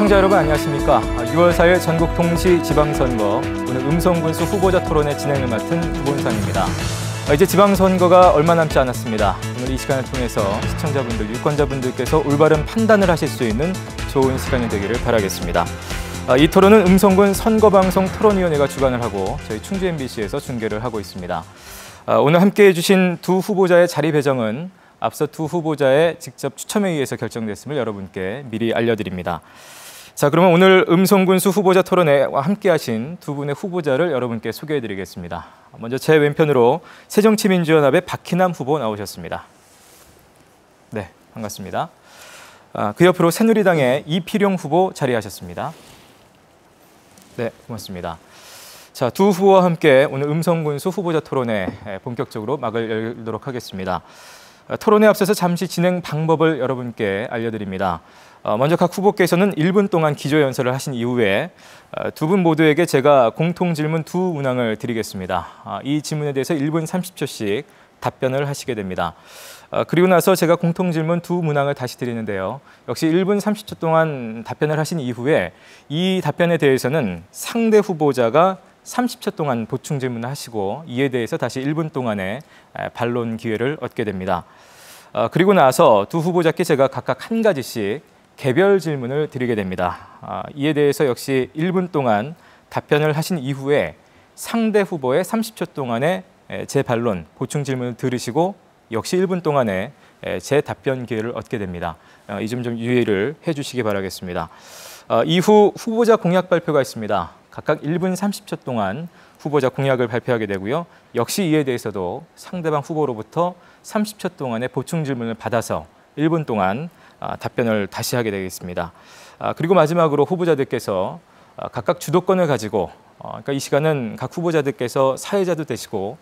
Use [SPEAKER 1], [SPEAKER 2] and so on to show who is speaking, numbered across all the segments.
[SPEAKER 1] 시청자 여러분 안녕하십니까. 6월 4일 전국 동시 지방선거, 오늘 음성군수 후보자 토론회 진행을 맡은 김본상입니다. 이제 지방선거가 얼마 남지 않았습니다. 오늘 이 시간을 통해서 시청자분들, 유권자분들께서 올바른 판단을 하실 수 있는 좋은 시간이 되기를 바라겠습니다. 이 토론은 음성군 선거방송 토론위원회가 주관을 하고 저희 충주 MBC에서 중계를 하고 있습니다. 오늘 함께해 주신 두 후보자의 자리 배정은 앞서 두 후보자의 직접 추첨에 의해서 결정됐음을 여러분께 미리 알려드립니다. 자, 그러면 오늘 음성군수 후보자 토론회와 함께하신 두 분의 후보자를 여러분께 소개해드리겠습니다. 먼저 제 왼편으로 새정치민주연합의 박희남 후보 나오셨습니다. 네, 반갑습니다. 그 옆으로 새누리당의 이필용 후보 자리하셨습니다. 네, 고맙습니다. 자, 두 후보와 함께 오늘 음성군수 후보자 토론회 본격적으로 막을 열도록 하겠습니다. 토론에 앞서서 잠시 진행 방법을 여러분께 알려드립니다. 먼저 각 후보께서는 1분 동안 기조연설을 하신 이후에 두 분 모두에게 제가 공통질문 두 문항을 드리겠습니다. 이 질문에 대해서 1분 30초씩 답변을 하시게 됩니다. 그리고 나서 제가 공통질문 두 문항을 다시 드리는데요. 역시 1분 30초 동안 답변을 하신 이후에 이 답변에 대해서는 상대 후보자가 30초 동안 보충 질문을 하시고 이에 대해서 다시 1분 동안의 반론 기회를 얻게 됩니다. 그리고 나서 두 후보자께 제가 각각 한 가지씩 개별 질문을 드리게 됩니다. 이에 대해서 역시 1분 동안 답변을 하신 이후에 상대 후보의 30초 동안의 재반론, 보충 질문을 들으시고 역시 1분 동안의 재답변 기회를 얻게 됩니다. 이 점 좀 유의를 해주시기 바라겠습니다. 이후 후보자 공약 발표가 있습니다. 각각 1분 30초 동안 후보자 공약을 발표하게 되고요. 역시 이에 대해서도 상대방 후보로부터 30초 동안의 보충 질문을 받아서 1분 동안 답변을 다시 하게 되겠습니다. 그리고 마지막으로 후보자들께서 각각 주도권을 가지고 그러니까 이 시간은 각 후보자들께서 사회자도 되시고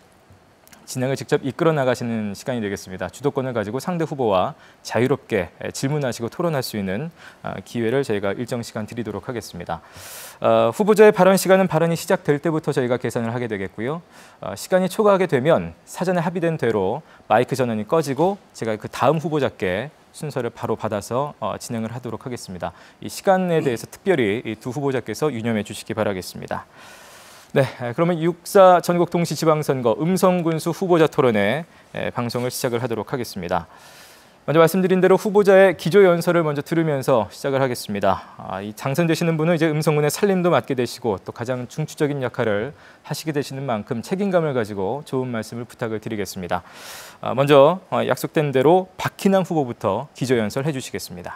[SPEAKER 1] 진행을 직접 이끌어 나가시는 시간이 되겠습니다. 주도권을 가지고 상대 후보와 자유롭게 질문하시고 토론할 수 있는 기회를 저희가 일정 시간 드리도록 하겠습니다. 후보자의 발언 시간은 발언이 시작될 때부터 저희가 계산을 하게 되겠고요. 시간이 초과하게 되면 사전에 합의된 대로 마이크 전원이 꺼지고 제가 그 다음 후보자께 순서를 바로 받아서 진행을 하도록 하겠습니다. 이 시간에 대해서 특별히 이 두 후보자께서 유념해 주시기 바라겠습니다. 네, 그러면 6.4 전국 동시 지방선거 음성군수 후보자 토론회 방송을 시작을 하도록 하겠습니다. 먼저 말씀드린 대로 후보자의 기조연설을 먼저 들으면서 시작을 하겠습니다. 이 당선되시는 분은 이제 음성군의 살림도 맡게 되시고 또 가장 중추적인 역할을 하시게 되시는 만큼 책임감을 가지고 좋은 말씀을 부탁을 드리겠습니다. 먼저 약속된 대로 박희남 후보부터 기조연설 해주시겠습니다.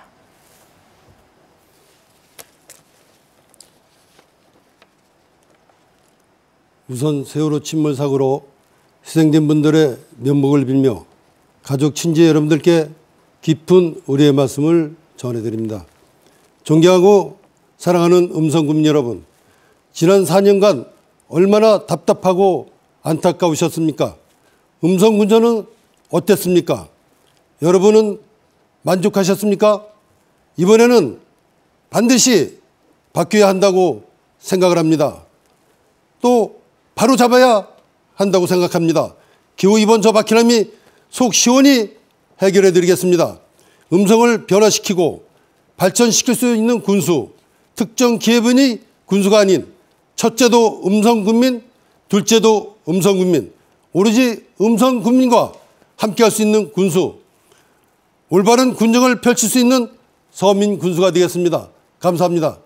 [SPEAKER 2] 우선 세월호 침몰 사고로 희생된 분들의 면목을 빌며 가족, 친지 여러분들께 깊은 우리의 말씀을 전해드립니다. 존경하고 사랑하는 음성군 여러분, 지난 4년간 얼마나 답답하고 안타까우셨습니까? 음성군전은 어땠습니까? 여러분은 만족하셨습니까? 이번에는 반드시 바뀌어야 한다고 생각을 합니다. 또 바로 잡아야 한다고 생각합니다. 기호 2번 저 박희남이 속 시원히 해결해 드리겠습니다. 음성을 변화시키고 발전시킬 수 있는 군수, 특정 기회분이 군수가 아닌 첫째도 음성군민, 둘째도 음성군민, 오로지 음성군민과 함께할 수 있는 군수, 올바른 군정을 펼칠 수 있는 서민 군수가 되겠습니다. 감사합니다.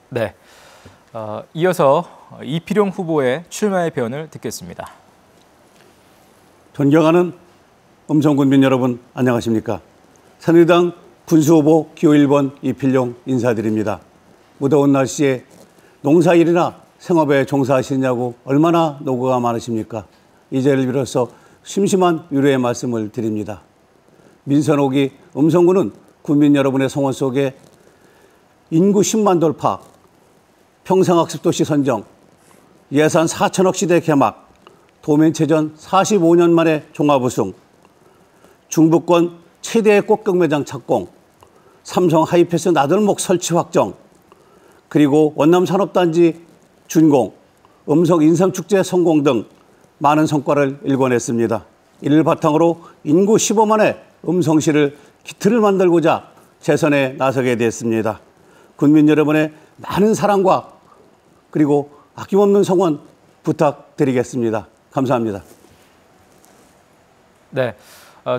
[SPEAKER 1] 네, 이어서 이필용 후보의 출마의 변을 듣겠습니다.
[SPEAKER 3] 존경하는 음성군민 여러분 안녕하십니까. 새누리당 군수후보 기호 1번 이필용 인사드립니다. 무더운 날씨에 농사일이나 생업에 종사하시느냐고 얼마나 노고가 많으십니까. 이 자리를 빌어서 심심한 위로의 말씀을 드립니다. 민선 5기 음성군은 국민 여러분의 성원 속에 인구 10만 돌파, 평생학습도시 선정, 예산 4천억 시대 개막, 도면체전 45년 만에 종합우승, 중부권 최대의 꽃경매장 착공, 삼성 하이패스 나들목 설치 확정, 그리고 원남산업단지 준공, 음성 인삼축제 성공 등 많은 성과를 일궈냈습니다. 이를 바탕으로 인구 15만의 음성시를 기틀을 만들고자 재선에 나서게 됐습니다. 국민 여러분의 많은 사랑과 그리고 아낌없는 성원 부탁드리겠습니다. 감사합니다.
[SPEAKER 1] 네,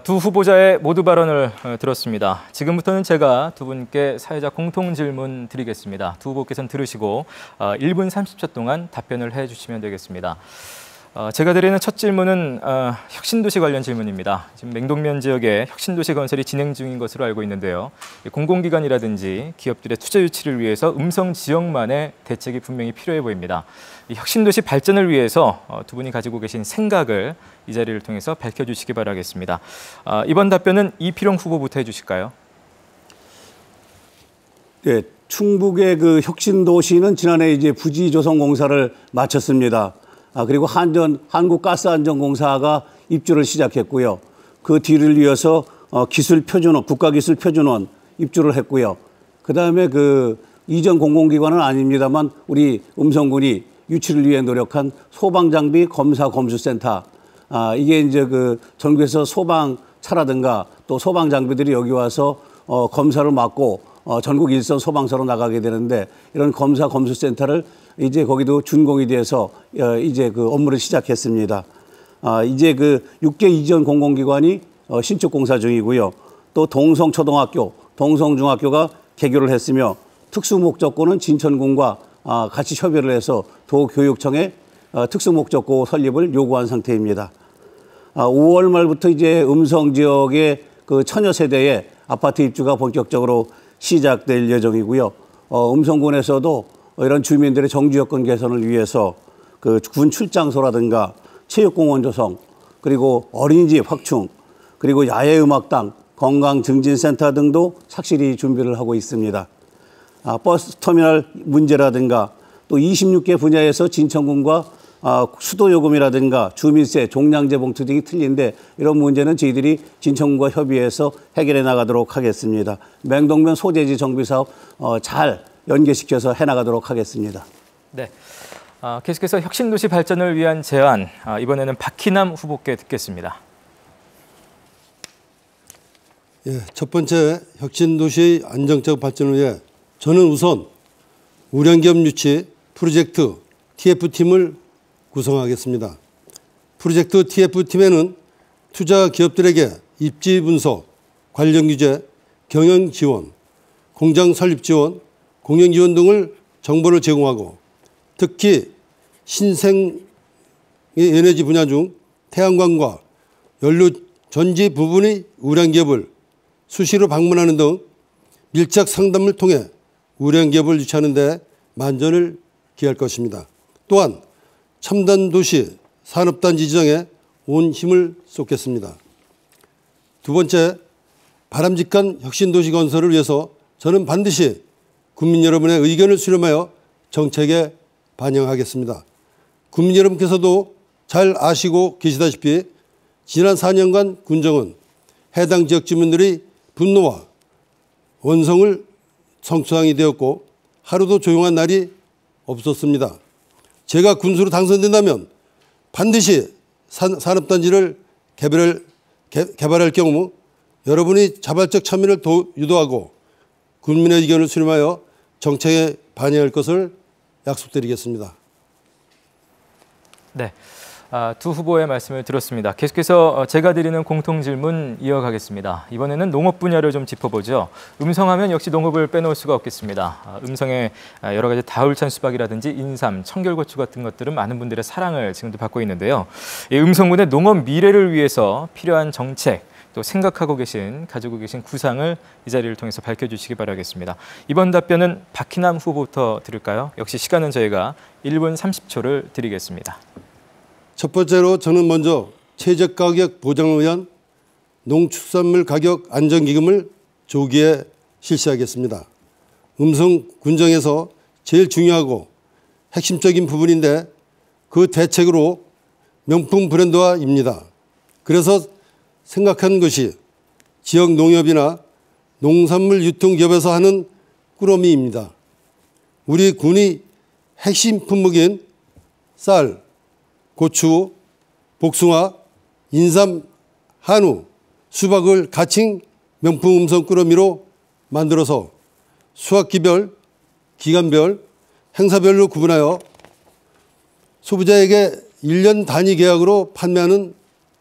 [SPEAKER 1] 두 후보자의 모두 발언을 들었습니다. 지금부터는 제가 두 분께 사회자 공통 질문 드리겠습니다. 두 후보께서는 들으시고 1분 30초 동안 답변을 해주시면 되겠습니다. 제가 드리는 첫 질문은 혁신도시 관련 질문입니다. 지금 맹동면 지역에 혁신도시 건설이 진행 중인 것으로 알고 있는데요. 공공기관이라든지 기업들의 투자 유치를 위해서 음성 지역만의 대책이 분명히 필요해 보입니다. 이 혁신도시 발전을 위해서 두 분이 가지고 계신 생각을 이 자리를 통해서 밝혀주시기 바라겠습니다. 이번 답변은 이필용 후보부터 해주실까요?
[SPEAKER 3] 네, 충북의 그 혁신도시는 지난해 이제 부지조성공사를 마쳤습니다. 그리고 한국가스안전공사가 입주를 시작했고요. 그 뒤를 이어서 기술표준원, 국가기술표준원 입주를 했고요. 그다음에 그 이전 공공기관은 아닙니다만 우리 음성군이 유치를 위해 노력한 소방장비 검사 검수센터. 이게 이제 그 전국에서 소방차라든가 또 소방장비들이 여기 와서 검사를 맡고 전국 일선 소방서로 나가게 되는데 이런 검사 검수센터를 이제 거기도 준공이 돼서 이제 그 업무를 시작했습니다. 이제 그 6개 이전 공공기관이 신축 공사 중이고요. 또 동성초등학교, 동성중학교가 개교를 했으며 특수목적고는 진천군과 같이 협의를 해서 도교육청에 특수목적고 설립을 요구한 상태입니다. 5월 말부터 이제 음성 지역의 그 처녀 세대의 아파트 입주가 본격적으로 시작될 예정이고요. 음성군에서도 이런 주민들의 정주 여건 개선을 위해서 그 군 출장소라든가 체육공원 조성, 그리고 어린이집 확충, 그리고 야외음악당, 건강증진센터 등도 착실히 준비를 하고 있습니다. 버스터미널 문제라든가 또 26개 분야에서 진천군과 수도요금이라든가 주민세, 종량제 봉투 등이 틀린데 이런 문제는 저희들이 진천군과 협의해서 해결해 나가도록 하겠습니다. 맹동면 소재지 정비사업 잘 연계시켜서 해나가도록 하겠습니다.
[SPEAKER 1] 네, 계속해서 혁신도시 발전을 위한 제안, 이번에는 박희남 후보께 듣겠습니다.
[SPEAKER 2] 예, 첫 번째 혁신도시의 안정적 발전을 위해 저는 우선 우량기업 유치 프로젝트 TF팀을 구성하겠습니다. 프로젝트 TF팀에는 투자 기업들에게 입지 분석, 관련 규제, 경영 지원, 공장 설립 지원, 공영 지원 등을 정보를 제공하고 특히 신생 에너지 분야 중 태양광과 연료 전지 부분의 우량기업을 수시로 방문하는 등 밀착 상담을 통해 우량기업을 유치하는 데 만전을 기할 것입니다. 또한 첨단도시 산업단지 지정에 온 힘을 쏟겠습니다. 두 번째, 바람직한 혁신도시 건설을 위해서 저는 반드시 국민 여러분의 의견을 수렴하여 정책에 반영하겠습니다. 국민 여러분께서도 잘 아시고 계시다시피 지난 4년간 군정은 해당 지역 주민들의 분노와 원성을 성취상이 되었고 하루도 조용한 날이 없었습니다. 제가 군수로 당선된다면 반드시 산업단지를 개발할 경우 여러분이 자발적 참여를 유도하고 국민의 의견을 수렴하여 정책에 반영할 것을 약속드리겠습니다.
[SPEAKER 1] 네, 두 후보의 말씀을 들었습니다. 계속해서 제가 드리는 공통 질문 이어가겠습니다. 이번에는 농업 분야를 좀 짚어보죠. 음성하면 역시 농업을 빼놓을 수가 없겠습니다. 음성의 여러 가지 다울찬 수박이라든지 인삼, 청결고추 같은 것들은 많은 분들의 사랑을 지금도 받고 있는데요. 이 음성군의 농업 미래를 위해서 필요한 정책, 또 생각하고 계신, 가지고 계신 구상을 이 자리를 통해서 밝혀주시기 바라겠습니다. 이번 답변은 박희남 후보부터 들을까요? 역시 시간은 저희가 1분 30초를 드리겠습니다.
[SPEAKER 2] 첫 번째로 저는 먼저 최저가격 보장을 위한 농축산물 가격 안정기금을 조기에 실시하겠습니다. 음성 군정에서 제일 중요하고 핵심적인 부분인데 그 대책으로 명품 브랜드화입니다. 그래서 생각한 것이 지역 농협이나 농산물 유통기업에서 하는 꾸러미입니다. 우리 군이 핵심 품목인 쌀, 고추, 복숭아, 인삼, 한우, 수박을 가칭 명품 음성 꾸러미로 만들어서 수확기별 기간별, 행사별로 구분하여 소비자에게 1년 단위 계약으로 판매하는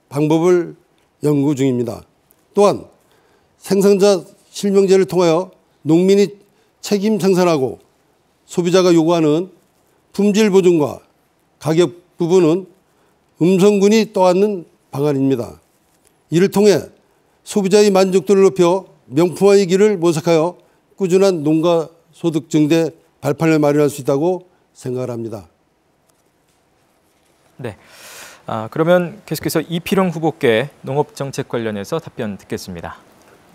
[SPEAKER 2] 방법을 연구 중입니다. 또한 생산자 실명제를 통하여 농민이 책임 생산하고 소비자가 요구하는 품질 보증과 가격 부분은 음성군이 떠안는 방안입니다. 이를 통해 소비자의 만족도를 높여 명품화의 길을 모색하여 꾸준한 농가 소득 증대 발판을 마련할 수 있다고 생각을 합니다.
[SPEAKER 1] 네. 그러면 계속해서 이필용 후보께 농업정책 관련해서 답변 듣겠습니다.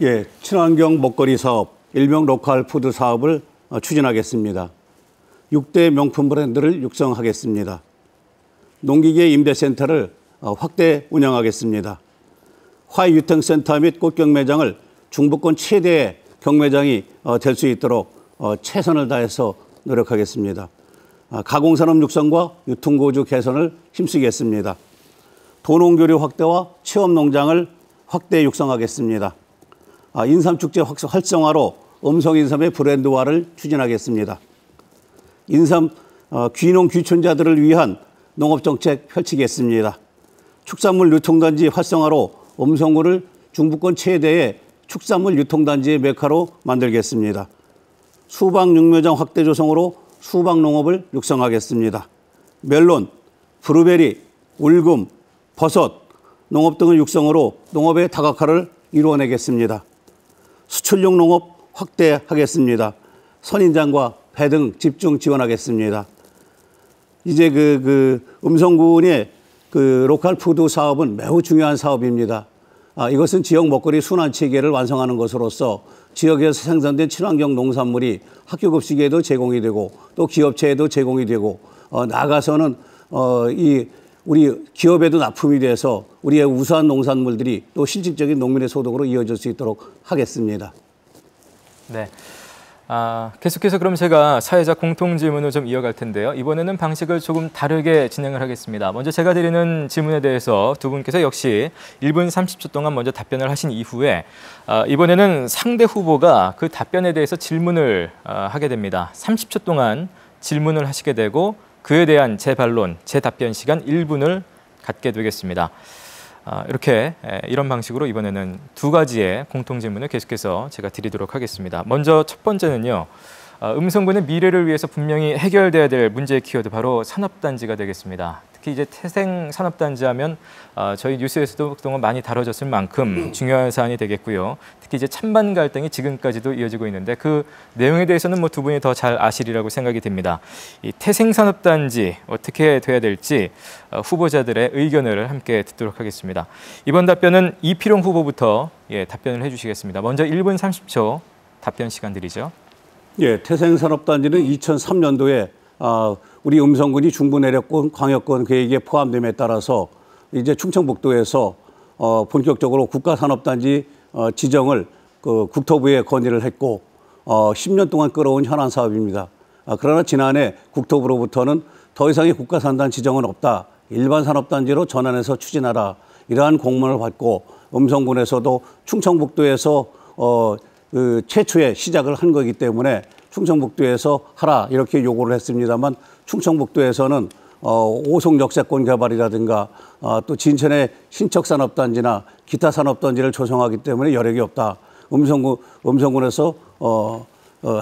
[SPEAKER 3] 예, 친환경 먹거리 사업, 일명 로컬 푸드 사업을 추진하겠습니다. 6대 명품 브랜드를 육성하겠습니다. 농기계 임대센터를 확대 운영하겠습니다. 화훼유통센터 및 꽃경매장을 중부권 최대의 경매장이 될 수 있도록 최선을 다해서 노력하겠습니다. 가공산업 육성과 유통구조 개선을 힘쓰겠습니다. 도농교류 확대와 체험농장을 확대 육성하겠습니다. 인삼축제 활성화로 음성인삼의 브랜드화를 추진하겠습니다. 인삼 귀농 귀촌자들을 위한 농업정책 펼치겠습니다. 축산물 유통단지 활성화로 음성군을 중부권 최대의 축산물 유통단지의 메카로 만들겠습니다. 수박육묘장 확대 조성으로 수박농업을 육성하겠습니다. 멜론, 브루베리, 울금, 버섯, 농업 등을 육성으로 농업의 다각화를 이루어내겠습니다. 수출용 농업 확대하겠습니다. 선인장과 배 등 집중 지원하겠습니다. 이제 음성군의 로컬 푸드 사업은 매우 중요한 사업입니다. 이것은 지역 먹거리 순환 체계를 완성하는 것으로서 지역에서 생산된 친환경 농산물이 학교 급식에도 제공이 되고 또 기업체에도 제공이 되고 나아가서는 우리 기업에도 납품이 돼서 우리의 우수한 농산물들이 또 실질적인 농민의 소득으로 이어질 수 있도록 하겠습니다.
[SPEAKER 1] 네. 계속해서 그럼 제가 사회적 공통 질문을 좀 이어갈 텐데요. 이번에는 방식을 조금 다르게 진행을 하겠습니다. 먼저 제가 드리는 질문에 대해서 두 분께서 역시 1분 30초 동안 먼저 답변을 하신 이후에 이번에는 상대 후보가 그 답변에 대해서 질문을 하게 됩니다. 30초 동안 질문을 하시게 되고 그에 대한 제 반론, 제 답변 시간 1분을 갖게 되겠습니다. 이렇게 이런 방식으로 이번에는 두 가지의 공통 질문을 계속해서 제가 드리도록 하겠습니다. 먼저 첫 번째는요. 음성군의 미래를 위해서 분명히 해결돼야 될 문제의 키워드 바로 산업단지가 되겠습니다. 특히 이제 태생 산업단지 하면 저희 뉴스에서도 그동안 많이 다뤄졌을 만큼 중요한 사안이 되겠고요. 특히 이제 찬반 갈등이 지금까지도 이어지고 있는데 그 내용에 대해서는 뭐 두 분이 더 잘 아시리라고 생각이 됩니다. 이 태생 산업단지 어떻게 돼야 될지 후보자들의 의견을 함께 듣도록 하겠습니다. 이번 답변은 이필용 후보부터 답변을 해주시겠습니다. 먼저 1분 30초 답변 시간 드리죠.
[SPEAKER 3] 예, 태생산업단지는 2003년도에 우리 음성군이 중부내륙권 광역권 계획에 포함됨에 따라서 이제 충청북도에서 본격적으로 국가산업단지 지정을 국토부에 건의를 했고 10년 동안 끌어온 현안 사업입니다. 그러나 지난해 국토부로부터는 더 이상의 국가산단 지정은 없다. 일반 산업단지로 전환해서 추진하라. 이러한 공문을 받고 음성군에서도 충청북도에서 최초의 시작을 한 거기 때문에 충청북도에서 하라 이렇게 요구를 했습니다만 충청북도에서는 오송역세권 개발이라든가 또 진천의 신척산업단지나 기타 산업단지를 조성하기 때문에 여력이 없다. 음성군에서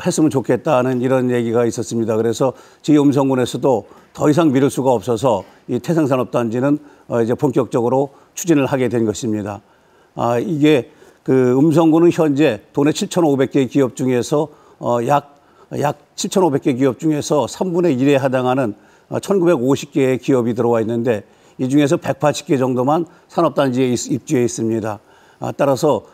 [SPEAKER 3] 했으면 좋겠다는 이런 얘기가 있었습니다. 그래서 저희 음성군에서도 더 이상 미룰 수가 없어서 이 태생산업단지는 이제 본격적으로 추진을 하게 된 것입니다. 이게 음성군은 현재 도내 7,500개 기업 중에서 약 7,500개 기업 중에서 3분의 1에 해당하는 1,950개의 기업이 들어와 있는데 이 중에서 180개 정도만 산업단지에 입주해 있습니다. 따라서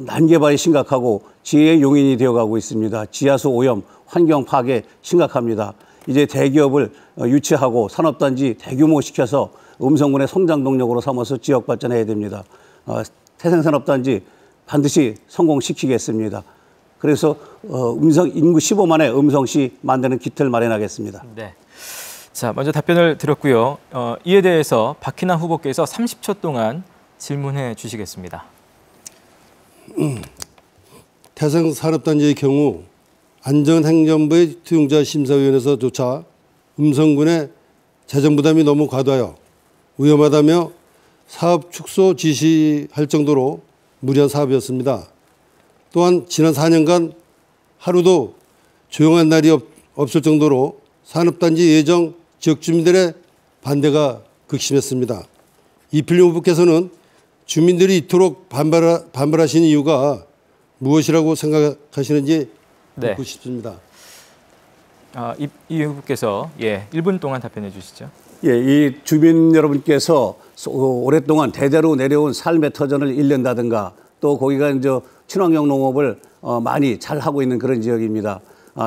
[SPEAKER 3] 난개발이 심각하고 지혜의 용인이 되어가고 있습니다. 지하수 오염, 환경 파괴 심각합니다. 이제 대기업을 유치하고 산업단지 대규모시켜서 음성군의 성장 동력으로 삼아서 지역 발전해야 됩니다. 태생산업단지 반드시 성공시키겠습니다. 그래서 인구 15만의 음성시 만드는 기틀 마련하겠습니다.
[SPEAKER 1] 네. 자, 먼저 답변을 드렸고요. 이에 대해서 박희남 후보께서 30초 동안 질문해 주시겠습니다.
[SPEAKER 2] 태생산업단지의 경우 안전행정부의 투용자 심사위원회에서조차 음성군의 재정 부담이 너무 과다하여 위험하다며 사업 축소 지시할 정도로 무리한 사업이었습니다. 또한 지난 4년간 하루도 조용한 날이 없을 정도로 산업단지 예정 지역 주민들의 반대가 극심했습니다. 이필룡 후보께서는 주민들이 이토록 반발하시는 이유가 무엇이라고 생각하시는지 묻고 싶습니다.
[SPEAKER 1] 이 후보께서 1분 동안 답변해 주시죠.
[SPEAKER 3] 이 주민 여러분께서 오랫동안 대대로 내려온 삶의 터전을 잃는다든가 또 거기가 이제 친환경 농업을 많이 잘 하고 있는 그런 지역입니다.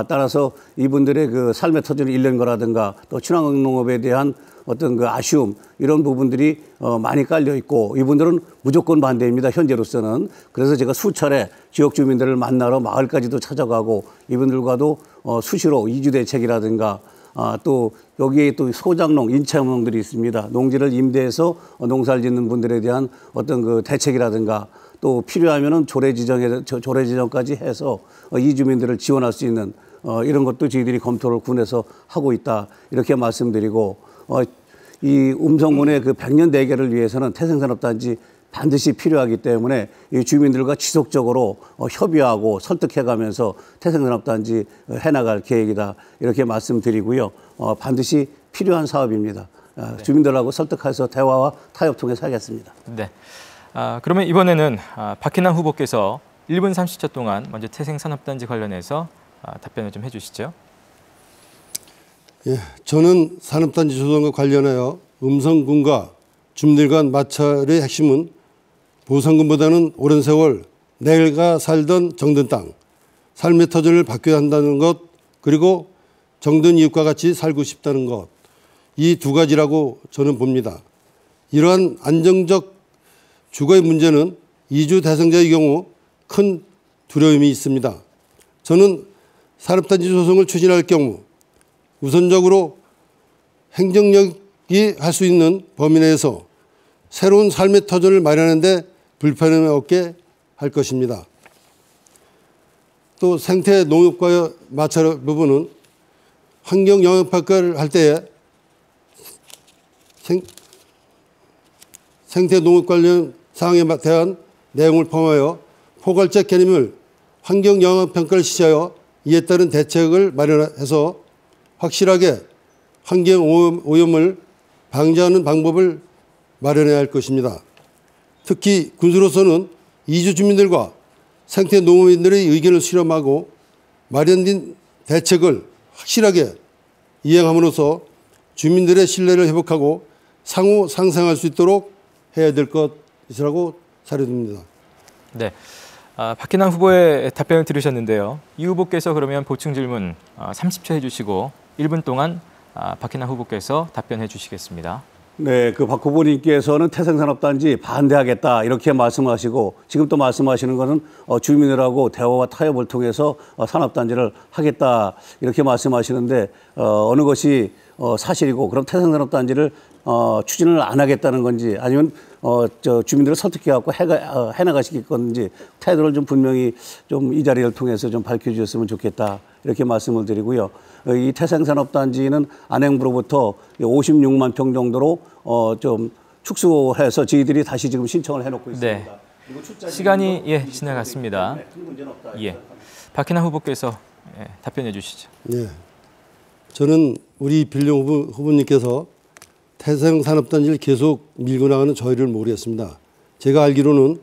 [SPEAKER 3] 따라서 이분들의 그 삶의 터전을 잃는 거라든가 또 친환경 농업에 대한 어떤 그 아쉬움 이런 부분들이 많이 깔려 있고 이분들은 무조건 반대입니다. 현재로서는. 그래서 제가 수차례 지역 주민들을 만나러 마을까지도 찾아가고 이분들과도 수시로 이주 대책이라든가 또 여기에 또 소작농, 인체농들이 있습니다. 농지를 임대해서 농사를 짓는 분들에 대한 어떤 그 대책이라든가 또 필요하면은 조례 지정까지 해서 이주민들을 지원할 수 있는 이런 것도 저희들이 검토를 군에서 하고 있다 이렇게 말씀드리고 이 음성군의 그 100년 대계를 위해서는 태생산업단지 반드시 필요하기 때문에 이 주민들과 지속적으로 협의하고 설득해가면서 태생산업단지 해나갈 계획이다 이렇게 말씀드리고요. 반드시 필요한 사업입니다. 주민들하고 설득해서 대화와 타협 통해서 하겠습니다.
[SPEAKER 1] 네. 그러면 이번에는 박해남 후보께서 1분 30초 동안 먼저 태생산업단지 관련해서 답변을 좀 해주시죠.
[SPEAKER 2] 예, 저는 산업단지 조성과 관련하여 음성군과 주민들 간 마찰의 핵심은 보상금보다는 오랜 세월 내가 살던 정든 땅, 삶의 터전을 바뀌어야 한다는 것, 그리고 정든 이웃과 같이 살고 싶다는 것, 이 두 가지라고 저는 봅니다. 이러한 안정적 주거의 문제는 이주 대상자의 경우 큰 두려움이 있습니다. 저는 산업단지 조성을 추진할 경우 우선적으로 행정력이 할 수 있는 범위 내에서 새로운 삶의 터전을 마련하는 데 불편함이 없게 할 것입니다. 또 생태 농업과 마찰 부분은 환경 영향 평가를 할 때에 생태 농업 관련 사항에 대한 내용을 포함하여 포괄적 개념을 환경 영향 평가를 시작하여 이에 따른 대책을 마련해서 확실하게 환경 오염을 방지하는 방법을 마련해야 할 것입니다. 특히 군수로서는 이주 주민들과 생태 농업인들의 의견을 수렴하고 마련된 대책을 확실하게 이행함으로써 주민들의 신뢰를 회복하고 상호 상생할 수 있도록 해야 될 것이라고 사료듭니다.
[SPEAKER 1] 네, 박해남 후보의 답변을 들으셨는데요. 이 후보께서 그러면 보충 질문 30초 해주시고 1분 동안 박해남 후보께서 답변해 주시겠습니다.
[SPEAKER 3] 네, 그 박 후보님께서는 태생산업단지 반대하겠다 이렇게 말씀하시고 지금 또 말씀하시는 것은 주민들하고 대화와 타협을 통해서 산업단지를 하겠다 이렇게 말씀하시는데 어느 것이 사실이고 그럼 태생산업단지를 추진을 안 하겠다는 건지 아니면 주민들을 설득해갖고 해나가실 건지 태도를 좀 분명히 좀 이 자리를 통해서 좀 밝혀주셨으면 좋겠다 이렇게 말씀을 드리고요. 이 태생산업단지는 안행부로부터 56만 평 정도로 좀 축소해서 저희들이 다시 지금 신청을 해놓고 있습니다.
[SPEAKER 1] 네. 시간이 지나갔습니다. 박해남 후보께서 답변해 주시죠.
[SPEAKER 2] 네. 저는 우리 빌룡 후보님께서 태생산업단지를 계속 밀고 나가는 저희를 모르겠습니다. 제가 알기로는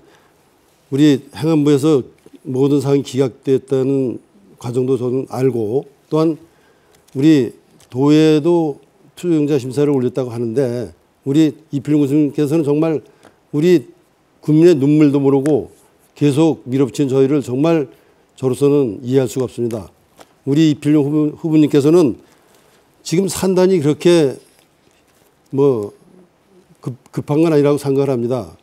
[SPEAKER 2] 우리 행안부에서 모든 사항이 기각됐다는 과정도 저는 알고 또한 우리 도에도 투용자 심사를 올렸다고 하는데 우리 이필룡 교수님께서는 정말 우리 국민의 눈물도 모르고 계속 밀어붙인 저희를 정말 저로서는 이해할 수가 없습니다. 우리 이필룡 후보님께서는 지금 산단이 그렇게 급한 건 아니라고 생각을 합니다.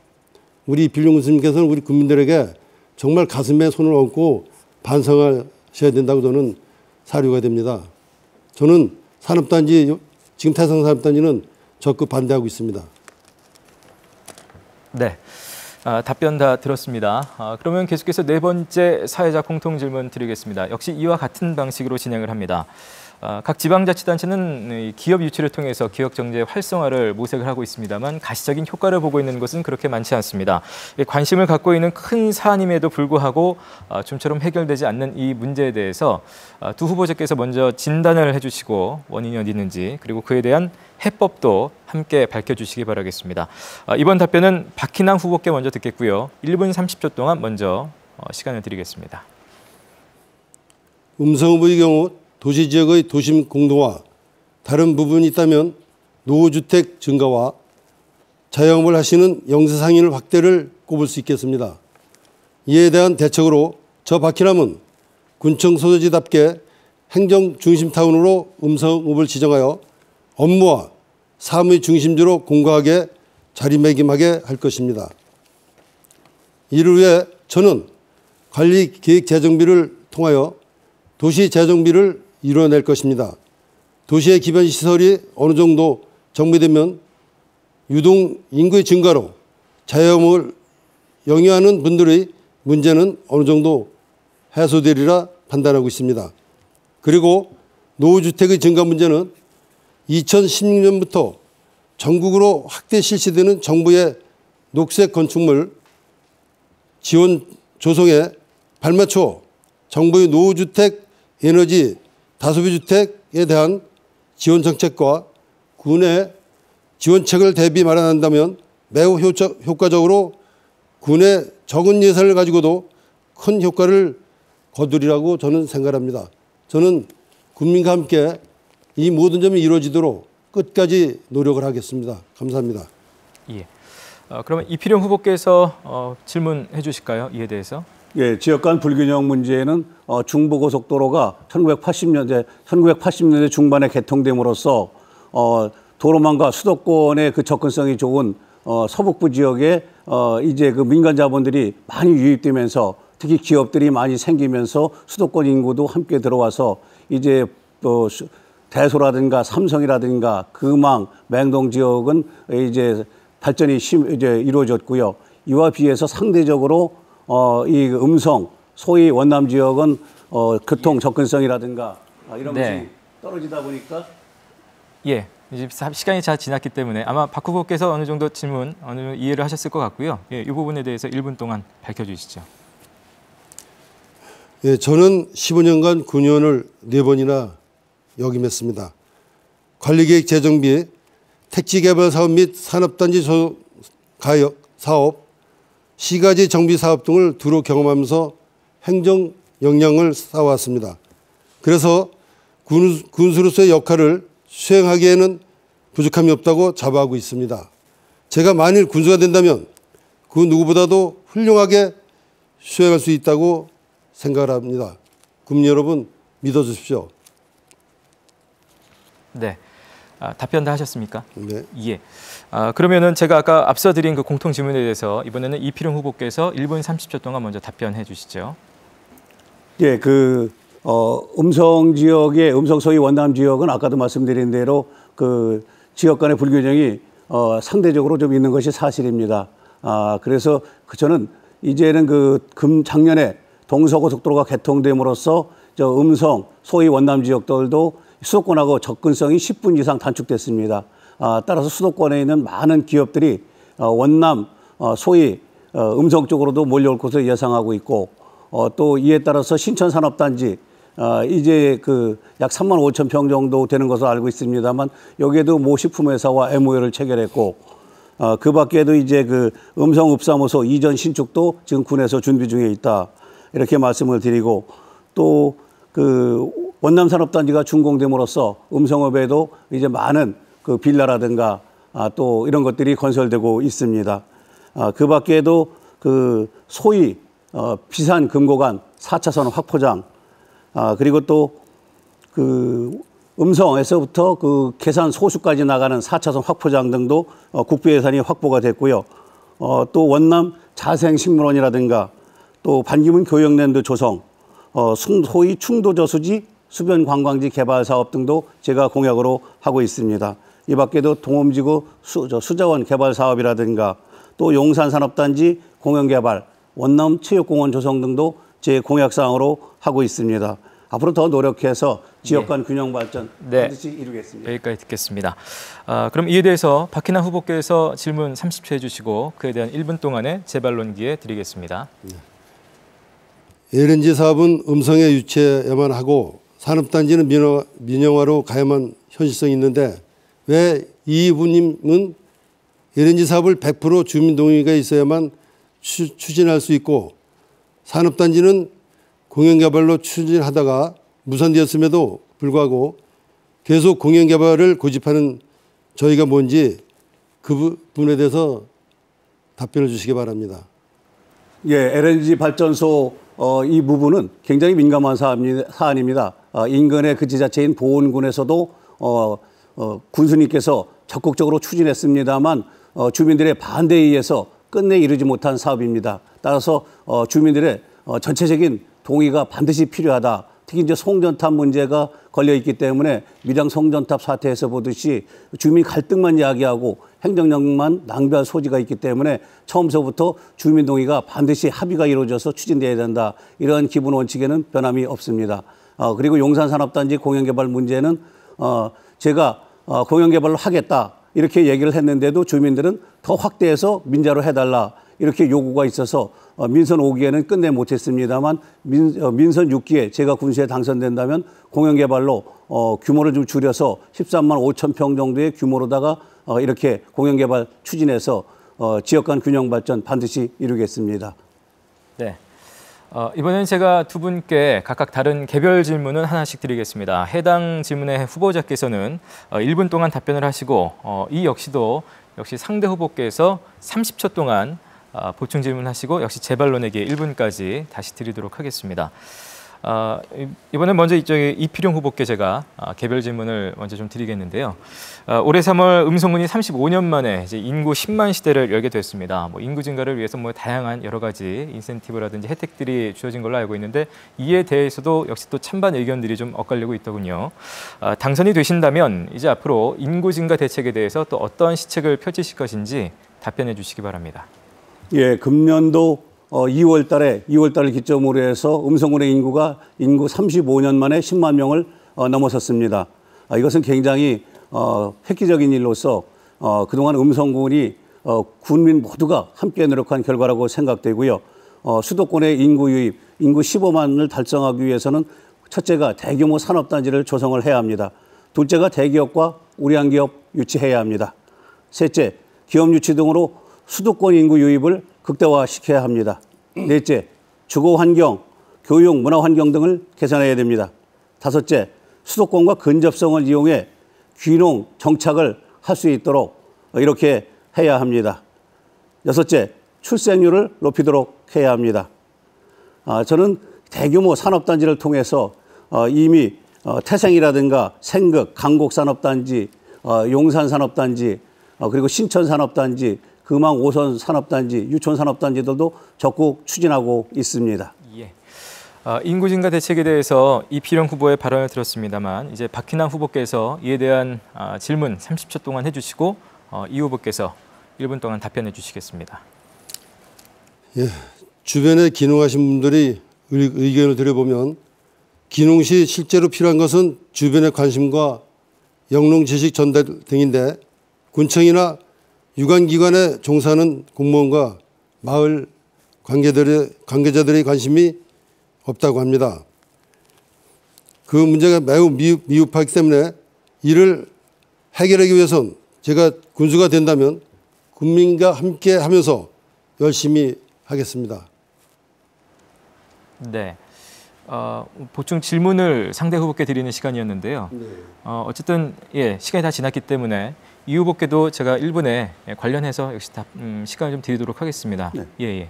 [SPEAKER 2] 우리 이필룡 교수님께서는 우리 국민들에게 정말 가슴에 손을 얹고 반성하셔야 된다고 저는 사료가 됩니다. 저는 산업단지, 지금 태생산업단지는 적극 반대하고 있습니다.
[SPEAKER 1] 네. 답변 다 들었습니다. 그러면 계속해서 네 번째 사회자 공통 질문 드리겠습니다. 역시 이와 같은 방식으로 진행을 합니다. 각 지방자치단체는 기업 유치를 통해서 기업경제 활성화를 모색을 하고 있습니다만 가시적인 효과를 보고 있는 것은 그렇게 많지 않습니다. 관심을 갖고 있는 큰 사안임에도 불구하고 좀처럼 해결되지 않는 이 문제에 대해서 두 후보자께서 먼저 진단을 해주시고 원인이 어디 있는지 그리고 그에 대한 해법도 함께 밝혀주시기 바라겠습니다. 이번 답변은 박희남 후보께 먼저 듣겠고요. 1분 30초 동안 먼저 시간을 드리겠습니다.
[SPEAKER 2] 음성 후보의 경우 도시 지역의 도심 공동화, 다른 부분이 있다면 노후주택 증가와 자영업을 하시는 영세상인을 확대를 꼽을 수 있겠습니다. 이에 대한 대책으로 저 박희남은 군청 소재지답게 행정 중심타운으로 음성읍을 지정하여 업무와 사무의 중심지로 공고하게 자리매김하게 할 것입니다. 이를 위해 저는 관리계획재정비를 통하여 도시 재정비를 이뤄낼 것입니다. 도시의 기반 시설이 어느 정도 정비되면 유동 인구의 증가로 자영업을 영위하는 분들의 문제는 어느 정도 해소되리라 판단하고 있습니다. 그리고 노후주택의 증가 문제는 2016년부터 전국으로 확대 실시되는 정부의 녹색 건축물 지원 조성에 발맞춰 정부의 노후주택 에너지 다소비 주택에 대한 지원 정책과 군의 지원책을 대비 마련한다면 매우 효과적으로 군의 적은 예산을 가지고도 큰 효과를 거두리라고 저는 생각합니다. 저는 국민과 함께 이 모든 점이 이루어지도록 끝까지 노력을 하겠습니다. 감사합니다. 예.
[SPEAKER 1] 그러면 이필용 후보께서 질문해 주실까요? 이에 대해서.
[SPEAKER 3] 예, 지역 간 불균형 문제는 중부고속도로가 1980년대 중반에 개통됨으로써 도로망과 수도권의 그 접근성이 좋은 서북부 지역에 이제 그 민간 자본들이 많이 유입되면서 특히 기업들이 많이 생기면서 수도권 인구도 함께 들어와서 이제 또 대소라든가 삼성이라든가 금왕, 맹동 지역은 이제 발전이 이제 이루어졌고요. 이와 비해서 상대적으로 이 음성, 소위 원남 지역은 교통 접근성이라든가 이런 것이 떨어지다 보니까
[SPEAKER 1] 예, 이제 시간이 잘 지났기 때문에 아마 박 후보께서 어느 정도 질문 어느 정도 이해를 하셨을 것 같고요. 예, 이 부분에 대해서 1분 동안 밝혀주시죠.
[SPEAKER 2] 예, 저는 15년간 군의원을 4번이나 역임했습니다. 관리계획 재정비, 택지개발 사업 및 산업단지 가역 사업, 시가지 정비 사업 등을 두루 경험하면서 행정 역량을 쌓아왔습니다. 그래서 군수로서의 역할을 수행하기에는 부족함이 없다고 자부하고 있습니다. 제가 만일 군수가 된다면 그 누구보다도 훌륭하게 수행할 수 있다고 생각을 합니다. 국민 여러분 믿어주십시오.
[SPEAKER 1] 네. 답변 다 하셨습니까?
[SPEAKER 2] 네.
[SPEAKER 1] 예. 그러면은 제가 아까 앞서 드린 그 공통 질문에 대해서 이번에는 이필용 후보께서 1분 30초 동안 먼저 답변해 주시죠.
[SPEAKER 3] 예, 음성 지역의 음성 소위 원남 지역은 아까도 말씀드린 대로 그 지역 간의 불균형이 상대적으로 좀 있는 것이 사실입니다. 그래서 저는 이제는 작년에 동서고속도로가 개통됨으로써 저 음성 소위 원남 지역들도 수도권하고 접근성이 10분 이상 단축됐습니다. 따라서 수도권에 있는 많은 기업들이 원남 소위 음성 쪽으로도 몰려올 것으로 예상하고 있고 또 이에 따라서 신천산업단지 이제 약 3만 5천 평 정도 되는 것으로 알고 있습니다만 여기에도 모 식품회사와 MOU를 체결했고 그 밖에도 이제 음성읍사무소 이전 신축도 지금 군에서 준비 중에 있다 이렇게 말씀을 드리고 또 원남산업단지가 준공됨으로써 음성읍에도 이제 많은 빌라라든가 또 이런 것들이 건설되고 있습니다. 그 밖에도 소위 비산 금고간 4차선 확포장 그리고 또 음성에서부터 계산 소수까지 나가는 4차선 확포장 등도 국비 예산이 확보가 됐고요. 또 원남 자생식물원이라든가 또 반기문 교역랜드 조성, 소위 충도저수지 수변 관광지 개발 사업 등도 제가 공약으로 하고 있습니다. 이 밖에도 동험지구 수자원 개발 사업이라든가 또 용산산업단지 공연개발, 원남 체육공원 조성 등도 제 공약사항으로 하고 있습니다. 앞으로 더 노력해서 지역 간 균형 발전 반드시 이루겠습니다.
[SPEAKER 1] 여기까지 듣겠습니다. 그럼 이에 대해서 박희남 후보께서 질문 30초 해주시고 그에 대한 1분 동안의 재발론 기회 드리겠습니다.
[SPEAKER 2] LNG 사업은 음성에 유치해야만 하고 산업단지는 민영화로 가야만 현실성이 있는데 왜 이 후보님은 LNG 사업을 100% 주민 동의가 있어야만 추진할 수 있고 산업단지는 공연개발로 추진하다가 무산되었음에도 불구하고 계속 공연개발을 고집하는 저희가 뭔지 그 부분에 대해서 답변을 주시기 바랍니다.
[SPEAKER 3] 예, LNG 발전소 이 부분은 굉장히 민감한 사안입니다. 인근의 그 지자체인 보은군에서도 군수님께서 적극적으로 추진했습니다만 주민들의 반대에 의해서 끝내 이르지 못한 사업입니다. 따라서 주민들의 전체적인 동의가 반드시 필요하다. 특히 이제 송전탑 문제가 걸려 있기 때문에 밀양 송전탑 사태에서 보듯이 주민 갈등만 이야기하고 행정력만 낭비할 소지가 있기 때문에 처음서부터 주민 동의가 반드시 합의가 이루어져서 추진돼야 된다. 이런 기본 원칙에는 변함이 없습니다. 그리고 용산산업단지 공연개발 문제는 제가 공연개발을 하겠다 이렇게 얘기를 했는데도 주민들은 더 확대해서 민자로 해달라 이렇게 요구가 있어서 민선 5기에는 끝내 못했습니다만 민선 6기에 제가 군수에 당선된다면 공연개발로 규모를 좀 줄여서 13만 5천 평 정도의 규모로다가 이렇게 공연개발 추진해서 지역 간 균형 발전 반드시 이루겠습니다.
[SPEAKER 1] 네. 이번엔 제가 두 분께 각각 다른 개별 질문을 하나씩 드리겠습니다. 해당 질문의 후보자께서는 1분 동안 답변을 하시고 이 역시도 상대 후보께서 30초 동안 보충 질문하시고 역시 재발론의 기회 1분까지 다시 드리도록 하겠습니다. 이번엔 먼저 이쪽에 이필용 후보께 제가 개별 질문을 먼저 좀 드리겠는데요. 올해 3월 음성군이 35년 만에 이제 인구 10만 시대를 열게 됐습니다. 인구 증가를 위해서 다양한 여러 가지 인센티브라든지 혜택들이 주어진 걸로 알고 있는데 이에 대해서도 역시 또 찬반 의견들이 좀 엇갈리고 있더군요. 당선이 되신다면 이제 앞으로 인구 증가 대책에 대해서 또 어떤 시책을 펼치실 것인지 답변해 주시기 바랍니다.
[SPEAKER 3] 예, 금년도 2월 달을 기점으로 해서 음성군의 인구 35년 만에 10만 명을 넘어섰습니다. 이것은 굉장히 획기적인 일로서 그동안 음성군이 군민 모두가 함께 노력한 결과라고 생각되고요. 수도권의 인구 유입, 인구 15만을 달성하기 위해서는 첫째가 대규모 산업단지를 조성을 해야 합니다. 둘째가 대기업과 우량 기업 유치해야 합니다. 셋째, 기업 유치 등으로 수도권 인구 유입을 극대화시켜야 합니다. 넷째, 주거 환경, 교육, 문화 환경 등을 개선해야 됩니다. 다섯째, 수도권과 근접성을 이용해 귀농 정착을 할 수 있도록 이렇게 해야 합니다. 여섯째, 출생률을 높이도록 해야 합니다. 저는 대규모 산업단지를 통해서 이미 태생이라든가 생극, 강곡산업단지, 용산산업단지, 그리고 신천산업단지, 금왕 5선 산업단지, 유촌 산업단지들도 적극 추진하고 있습니다.
[SPEAKER 1] 예. 인구 증가 대책에 대해서 이필용 후보의 발언을 들었습니다만 이제 박희남 후보께서 이에 대한 질문 30초 동안 해주시고 이 후보께서 1분 동안 답변해 주시겠습니다.
[SPEAKER 2] 예, 주변에 귀농하신 분들이 의견을 들어보면 귀농 시 실제로 필요한 것은 주변의 관심과 영농 지식 전달 등인데 군청이나 유관기관에 종사하는 공무원과 마을 관계자들의 관심이 없다고 합니다. 그 문제가 매우 미흡하기 때문에 이를 해결하기 위해선 제가 군수가 된다면 국민과 함께 하면서 열심히 하겠습니다.
[SPEAKER 1] 네. 보충 질문을 상대 후보께 드리는 시간이었는데요.
[SPEAKER 2] 네.
[SPEAKER 1] 어쨌든 시간이 다 지났기 때문에 이 후보께도 제가 1분에 관련해서 역시 시간을 좀 드리도록 하겠습니다.
[SPEAKER 3] 네.
[SPEAKER 1] 예.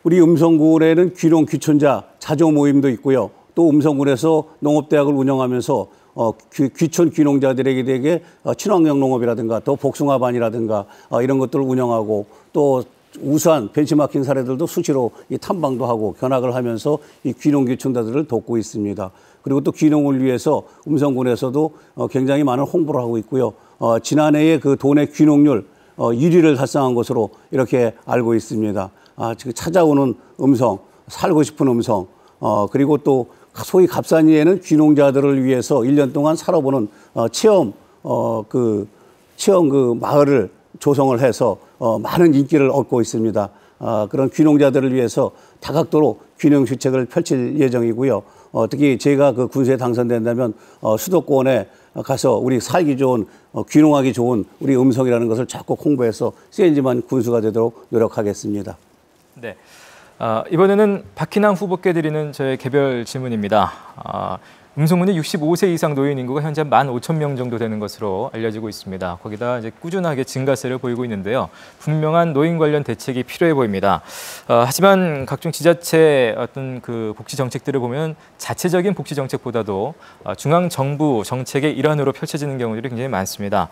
[SPEAKER 3] 우리 음성군에는 귀농 귀촌자 자조 모임도 있고요. 또 음성군에서 농업대학을 운영하면서 귀촌 귀농자들에게 친환경 농업이라든가 또 복숭아반이라든가 이런 것들을 운영하고 또 우수한 벤치마킹 사례들도 수시로 이 탐방도 하고 견학을 하면서 이 귀농 귀촌자들을 돕고 있습니다. 그리고 또 귀농을 위해서 음성군에서도 굉장히 많은 홍보를 하고 있고요. 지난해에 그 도내 귀농률 1위를 달성한 것으로 이렇게 알고 있습니다. 지금 찾아오는 음성, 살고 싶은 음성, 그리고 또 소위 갑산이에는 귀농자들을 위해서 1년 동안 살아보는 체험 마을을 조성을 해서 많은 인기를 얻고 있습니다. 그런 귀농자들을 위해서 다각도로 귀농 정책을 펼칠 예정이고요. 특히 제가 그 군수에 당선된다면 수도권에 가서 우리 살기 좋은 귀농하기 좋은 우리 음성이라는 것을 적극 홍보해서 CNG만 군수가 되도록 노력하겠습니다.
[SPEAKER 1] 네. 이번에는 박희남 후보께 드리는 저의 개별 질문입니다. 음성군이 65세 이상 노인 인구가 현재 15,000명 정도 되는 것으로 알려지고 있습니다. 거기다 이제 꾸준하게 증가세를 보이고 있는데요. 분명한 노인 관련 대책이 필요해 보입니다. 하지만 각종 지자체 어떤 그 복지 정책들을 보면 자체적인 복지 정책보다도 중앙 정부 정책의 일환으로 펼쳐지는 경우들이 굉장히 많습니다.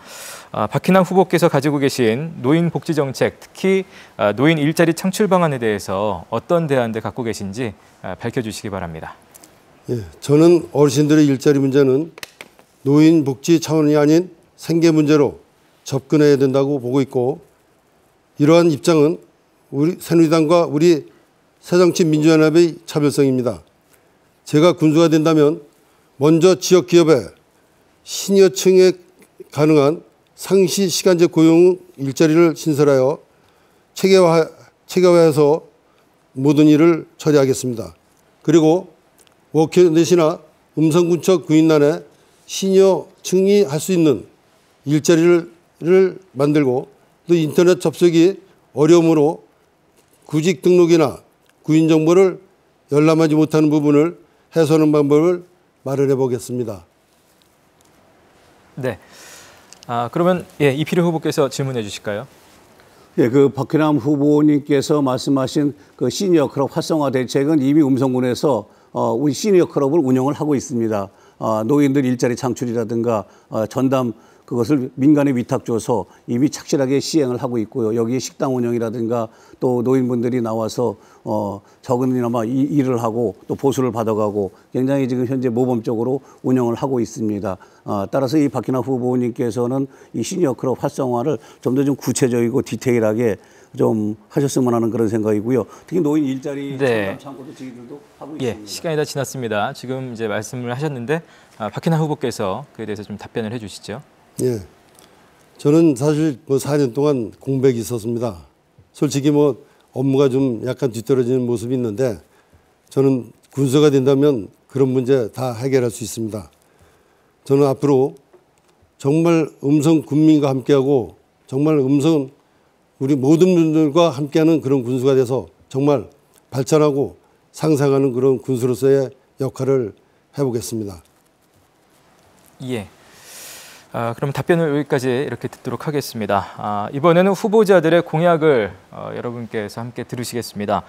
[SPEAKER 1] 박희남 후보께서 가지고 계신 노인 복지 정책, 특히 노인 일자리 창출 방안에 대해서 어떤 대안들 갖고 계신지 밝혀주시기 바랍니다.
[SPEAKER 2] 예, 저는 어르신들의 일자리 문제는 노인 복지 차원이 아닌 생계 문제로 접근해야 된다고 보고 있고, 이러한 입장은 우리 새누리당과 우리 새정치민주연합의 차별성입니다. 제가 군수가 된다면 먼저 지역 기업에 시니어층에 가능한 상시 시간제 고용 일자리를 신설하여 체계화해서 모든 일을 처리하겠습니다. 그리고 워크넷이나 음성군청 구인난에 시니어층이 할 수 있는 일자리를 만들고, 또 인터넷 접속이 어려움으로 구직 등록이나 구인 정보를 열람하지 못하는 부분을 해소하는 방법을 마련해 보겠습니다.
[SPEAKER 1] 네. 그러면 이필호 후보께서 질문해 주실까요?
[SPEAKER 3] 예, 그 박희남 후보님께서 말씀하신 그 시니어 클럽 활성화 대책은 이미 음성군에서 우리 시니어 클럽을 운영을 하고 있습니다. 노인들 일자리 창출이라든가 전담 그것을 민간에 위탁줘서 이미 착실하게 시행을 하고 있고요. 여기에 식당 운영이라든가 또 노인분들이 나와서 적은이나마 일을 하고 또 보수를 받아가고 굉장히 지금 현재 모범적으로 운영을 하고 있습니다. 따라서 이 박희남 후보님께서는 이 시니어 클럽 활성화를 좀 더 좀 구체적이고 디테일하게 좀 하셨으면 하는 그런 생각이고요. 특히 노인 일자리 전담 창구도 저희들도 하고 있습니다.
[SPEAKER 1] 시간이 다 지났습니다. 지금 이제 말씀을 하셨는데 박희남 후보께서 그에 대해서 좀 답변을 해주시죠.
[SPEAKER 2] 예, 저는 사실 4년 동안 공백이 있었습니다. 솔직히 업무가 좀 약간 뒤떨어지는 모습이 있는데, 저는 군수가 된다면 그런 문제 다 해결할 수 있습니다. 저는 앞으로 정말 음성 군민과 함께하고 정말 음성 우리 모든 분들과 함께하는 그런 군수가 돼서 정말 발전하고 상생하는 그런 군수로서의 역할을 해보겠습니다.
[SPEAKER 1] 예. 그럼 답변을 여기까지 이렇게 듣도록 하겠습니다. 이번에는 후보자들의 공약을 여러분께서 함께 들으시겠습니다.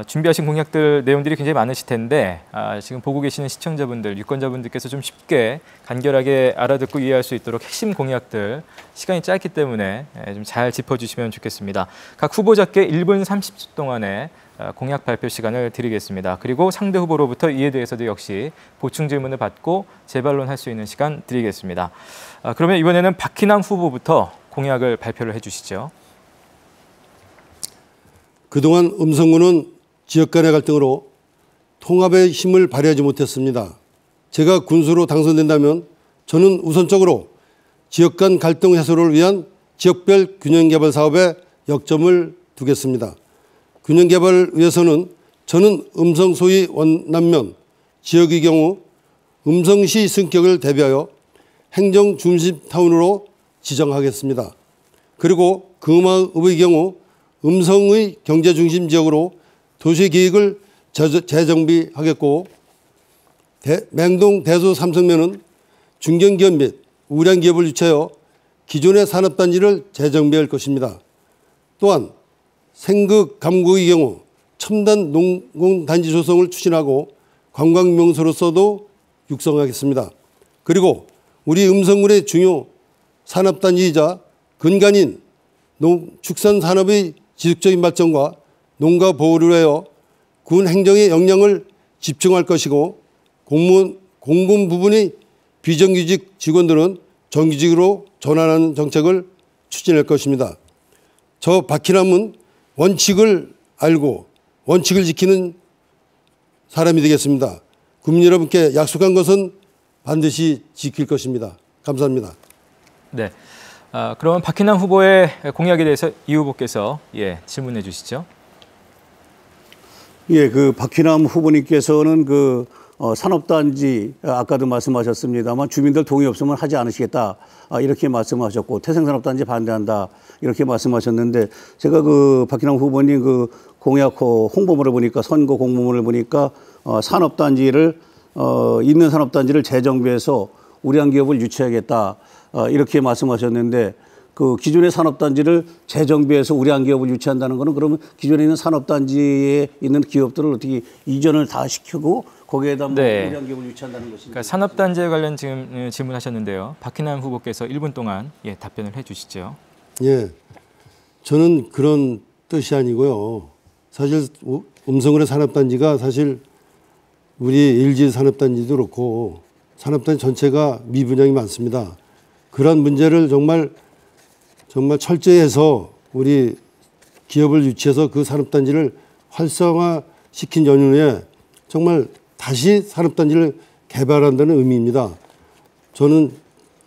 [SPEAKER 1] 준비하신 공약들 내용들이 굉장히 많으실 텐데 지금 보고 계시는 시청자분들, 유권자분들께서 좀 쉽게 간결하게 알아듣고 이해할 수 있도록 핵심 공약들, 시간이 짧기 때문에 좀 잘 짚어주시면 좋겠습니다. 각 후보자께 1분 30초 동안에 공약 발표 시간을 드리겠습니다. 그리고 상대 후보로부터 이에 대해서도 역시 보충 질문을 받고 재반론할 수 있는 시간 드리겠습니다. 그러면 이번에는 박희남 후보부터 공약을 발표를 해주시죠.
[SPEAKER 2] 그동안 음성군은 지역 간의 갈등으로 통합의 힘을 발휘하지 못했습니다. 제가 군수로 당선된다면 저는 우선적으로 지역 간 갈등 해소를 위한 지역별 균형개발 사업에 역점을 두겠습니다. 균형개발을 위해서는 저는 음성 소위 원남면 지역의 경우 음성시 승격을 대비하여 행정중심타운으로 지정하겠습니다. 그리고 금화읍의 경우 음성의 경제중심 지역으로 도시계획을 재정비하겠고, 맹동 대소 삼성면은 중견기업 및 우량기업을 유치하여 기존의 산업단지를 재정비할 것입니다. 또한 생극 감구의 경우 첨단 농공단지 조성을 추진하고 관광명소로서도 육성하겠습니다. 그리고 우리 음성군의 중요 산업단지이자 근간인 축산산업의 지속적인 발전과 농가 보호를 위하여 군 행정의 역량을 집중할 것이고, 공군 부분의 비정규직 직원들은 정규직으로 전환하는 정책을 추진할 것입니다. 저 박희남은 원칙을 알고 원칙을 지키는 사람이 되겠습니다. 국민 여러분께 약속한 것은 반드시 지킬 것입니다. 감사합니다.
[SPEAKER 1] 네. 그럼 박희남 후보의 공약에 대해서 이 후보께서 질문해 주시죠.
[SPEAKER 3] 예, 그 박희남 후보님께서는 그 산업단지 아까도 말씀하셨습니다만 주민들 동의 없으면 하지 않으시겠다 이렇게 말씀하셨고 태생산업단지 반대한다 이렇게 말씀하셨는데 제가 그 박희남 후보님 그 공약 홍보물을 보니까 선거 공보문을 보니까 산업단지를 있는 산업단지를 재정비해서 우량 기업을 유치하겠다 이렇게 말씀하셨는데 그 기존의 산업단지를 재정비해서 우량 기업을 유치한다는 거는 그러면 기존에 있는 산업단지에 있는 기업들을 어떻게 이전을 다 시키고 거기에다 우량 기업을 유치한다는 것입니다.
[SPEAKER 1] 그러니까 산업단지에 관련 지금 질문하셨는데요. 박희남 후보께서 1분 동안 답변을 해주시죠.
[SPEAKER 2] 예, 저는 그런 뜻이 아니고요. 사실 음성군의 산업단지가 사실 우리 LG 산업단지도 그렇고 산업단지 전체가 미분양이 많습니다. 그런 문제를 정말 철저히 해서 우리 기업을 유치해서 그 산업단지를 활성화시킨 연후에 정말 다시 산업단지를 개발한다는 의미입니다. 저는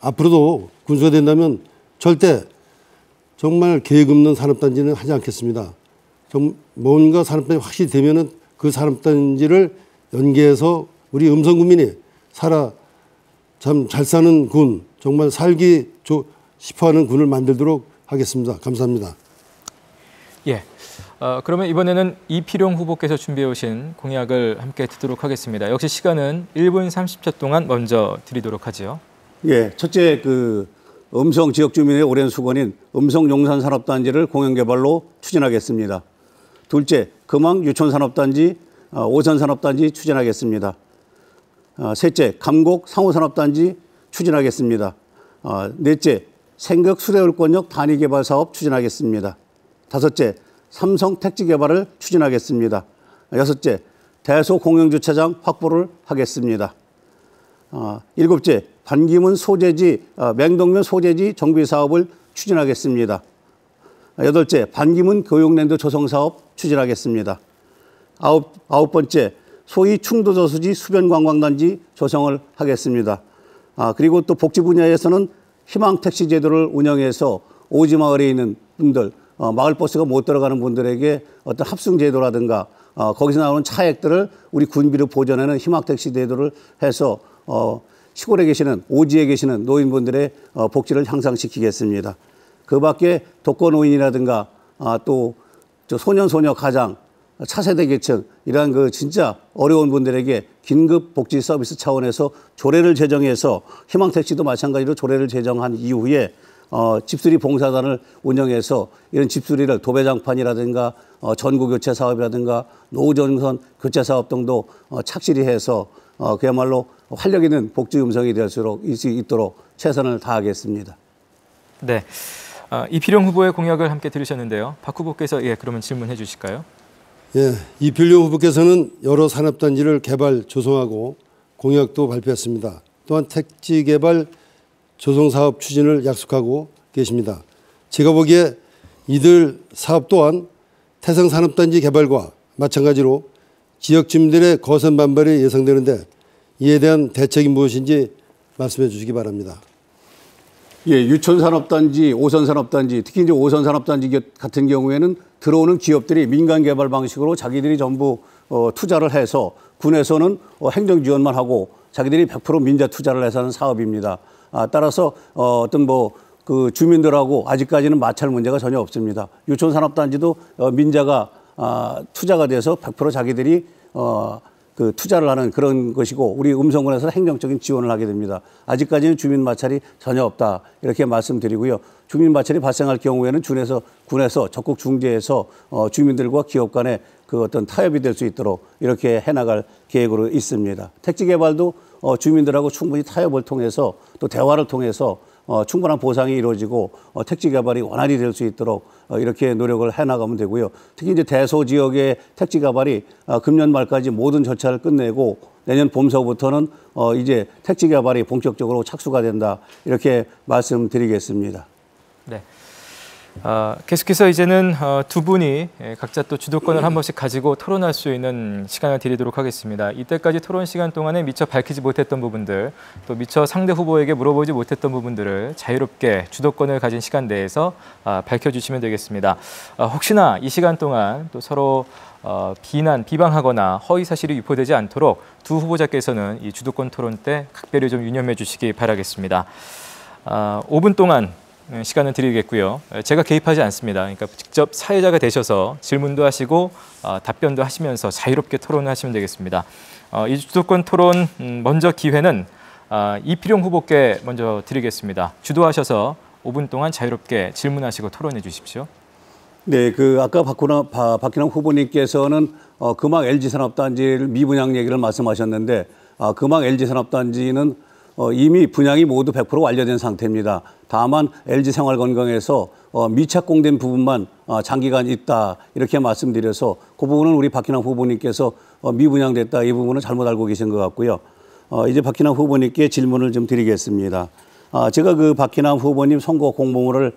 [SPEAKER 2] 앞으로도 군수가 된다면 절대 정말 계획 없는 산업단지는 하지 않겠습니다. 뭔가 산업단지 확실히 되면은 그 산업단지를 연계해서 우리 음성군민이 참 잘 사는 군, 정말 살기 싶어하는 군을 만들도록 하겠습니다. 감사합니다.
[SPEAKER 1] 예. 그러면 이번에는 이필용 후보께서 준비해 오신 공약을 함께 듣도록 하겠습니다. 역시 시간은 1분 30초 동안 먼저 드리도록 하죠.
[SPEAKER 3] 예, 첫째 그 음성 지역 주민의 오랜 수건인 음성 용산 산업단지를 공영 개발로 추진하겠습니다. 둘째, 금왕 유촌 산업단지, 오산 산업단지 추진하겠습니다. 셋째, 감곡 상호 산업단지 추진하겠습니다. 넷째, 생극 수레울권역 단위 개발 사업 추진하겠습니다. 다섯째, 삼성 택지 개발을 추진하겠습니다. 여섯째, 대소 공영주차장 확보를 하겠습니다. 일곱째, 반기문 소재지, 맹동면 소재지 정비 사업을 추진하겠습니다. 여덟째, 반기문 교육랜드 조성 사업 추진하겠습니다. 아홉 번째, 소위 충도저수지 수변관광단지 조성을 하겠습니다. 그리고 또 복지 분야에서는 희망택시 제도를 운영해서 오지마을에 있는 분들, 마을버스가 못 들어가는 분들에게 어떤 합승 제도라든가 거기서 나오는 차액들을 우리 군비로 보전하는 희망택시 제도를 해서 시골에 계시는 오지에 계시는 노인분들의 복지를 향상시키겠습니다. 그 밖에 독거노인이라든가 또 소년, 소녀, 가장, 차세대 계층 이러한 그 진짜 어려운 분들에게 긴급 복지 서비스 차원에서 조례를 제정해서 희망택시도 마찬가지로 조례를 제정한 이후에 집수리 봉사단을 운영해서 이런 집수리를 도배장판이라든가 전구교체 사업이라든가 노후전선 교체 사업 등도 착실히 해서 그야말로 활력 있는 복지 음성이 될 수 있도록 최선을 다하겠습니다.
[SPEAKER 1] 네, 이필용 후보의 공약을 함께 들으셨는데요. 박 후보께서 그러면 질문해 주실까요?
[SPEAKER 2] 예, 이필용 후보께서는 여러 산업단지를 개발, 조성하고 공약도 발표했습니다. 또한 택지 개발, 조성 사업 추진을 약속하고 계십니다. 제가 보기에 이들 사업 또한 태생산업단지 개발과 마찬가지로 지역 주민들의 거센 반발이 예상되는데 이에 대한 대책이 무엇인지 말씀해 주시기 바랍니다.
[SPEAKER 3] 예, 유촌산업단지, 오선산업단지, 특히 이제 오선산업단지 같은 경우에는 들어오는 기업들이 민간 개발 방식으로 자기들이 전부 투자를 해서 군에서는 행정 지원만 하고 자기들이 100% 민자 투자를 해서 하는 사업입니다. 따라서 어떤 그 주민들하고 아직까지는 마찰 문제가 전혀 없습니다. 유촌산업단지도 민자가 투자가 돼서 100% 자기들이 그 투자를 하는 그런 것이고 우리 음성군에서 행정적인 지원을 하게 됩니다. 아직까지는 주민 마찰이 전혀 없다 이렇게 말씀드리고요. 주민 마찰이 발생할 경우에는 군에서 적극 중재해서 주민들과 기업 간의 그 어떤 타협이 될 수 있도록 이렇게 해나갈 계획으로 있습니다. 택지 개발도 주민들하고 충분히 타협을 통해서 또 대화를 통해서 충분한 보상이 이루어지고 택지 개발이 원활히 될 수 있도록 이렇게 노력을 해나가면 되고요. 특히 이제 대소 지역의 택지 개발이 금년 말까지 모든 절차를 끝내고 내년 봄서부터는 이제 택지 개발이 본격적으로 착수가 된다 이렇게 말씀드리겠습니다.
[SPEAKER 1] 네. 계속해서 이제는 두 분이 각자 또 주도권을 한 번씩 가지고 토론할 수 있는 시간을 드리도록 하겠습니다. 이때까지 토론 시간 동안에 미처 밝히지 못했던 부분들, 또 미처 상대 후보에게 물어보지 못했던 부분들을 자유롭게 주도권을 가진 시간 내에서 밝혀주시면 되겠습니다. 혹시나 이 시간 동안 또 서로 비방하거나 허위 사실이 유포되지 않도록 두 후보자께서는 이 주도권 토론 때 각별히 좀 유념해 주시기 바라겠습니다. 5분 동안 시간을 드리겠고요. 제가 개입하지 않습니다. 그러니까 직접 사회자가 되셔서 질문도 하시고 답변도 하시면서 자유롭게 토론을 하시면 되겠습니다. 이 주도권 토론 먼저 기회는 이필용 후보께 먼저 드리겠습니다. 주도하셔서 5분 동안 자유롭게 질문하시고 토론해 주십시오.
[SPEAKER 3] 네, 아까 박희남 후보님께서는 금왕 LG산업단지를 미분양 얘기를 말씀하셨는데 금왕 LG산업단지는 이미 분양이 모두 100% 완료된 상태입니다. 다만 LG생활건강에서 미착공된 부분만 장기간 있다 이렇게 말씀드려서 그 부분은 우리 박희남 후보님께서 미분양됐다 이 부분은 잘못 알고 계신 것 같고요. 이제 박희남 후보님께 질문을 좀 드리겠습니다. 제가 박희남 후보님 선거 공보물을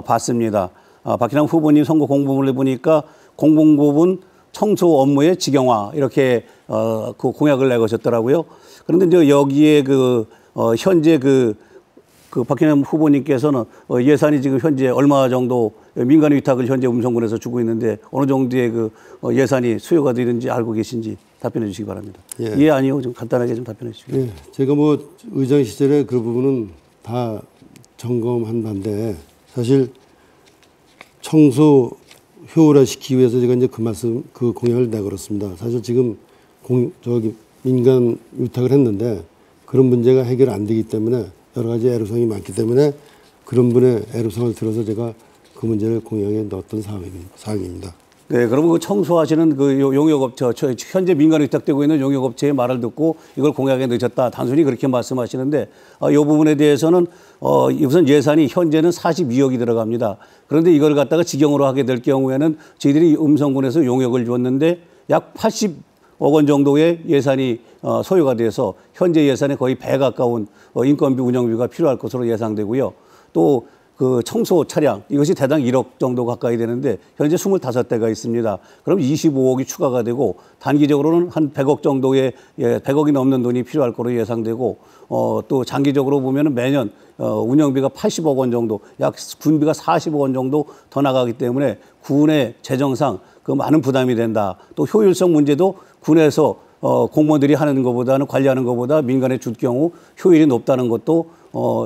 [SPEAKER 3] 봤습니다. 박희남 후보님 선거 공보물을 보니까 공공부문 청소 업무의 직영화 이렇게 그 공약을 내거셨더라고요. 그런데 이제 여기에 현재 박희남 후보님께서는 예산이 지금 현재 얼마 정도 민간 위탁을 현재 음성군에서 주고 있는데 어느 정도의 예산이 수요가 되는지 알고 계신지 답변해 주시기 바랍니다. 예, 아니요. 좀 간단하게 좀 답변해 주시기 바랍니다.
[SPEAKER 2] 예, 제가 의장 시절에 그 부분은 다 점검한 바인데 사실 청소 효율화시키기 위해서 제가 이제 그 공약을 내걸었습니다. 사실 지금 민간 위탁을 했는데 그런 문제가 해결 안 되기 때문에 여러 가지 애로사항이 많기 때문에 그런 분의 애로사항을 들어서 제가 그 문제를 공약에 넣었던 사항입니다.
[SPEAKER 3] 네, 그러면 청소하시는 용역업체, 현재 민간 위탁되고 있는 용역업체의 말을 듣고 이걸 공약에 넣으셨다. 단순히 그렇게 말씀하시는데 이 부분에 대해서는 우선 예산이 현재는 42억이 들어갑니다. 그런데 이걸 갖다가 직영으로 하게 될 경우에는 저희들이 음성군에서 용역을 줬는데 약 80억 원 정도의 예산이 소요가 돼서 현재 예산에 거의 배 가까운 인건비, 운영비가 필요할 것으로 예상되고요. 또 청소 차량 이것이 대당 1억 정도 가까이 되는데 현재 25대가 있습니다. 그럼 25억이 추가가 되고 단기적으로는 한 100억 정도의 100억이 넘는 돈이 필요할 거로 예상되고 또 장기적으로 보면은 매년 운영비가 80억 원 정도, 약 군비가 40억 원 정도 더 나가기 때문에 군의 재정상 많은 부담이 된다. 또 효율성 문제도 군에서 공무원들이 하는 것보다는 관리하는 것보다 민간에 줄 경우 효율이 높다는 것도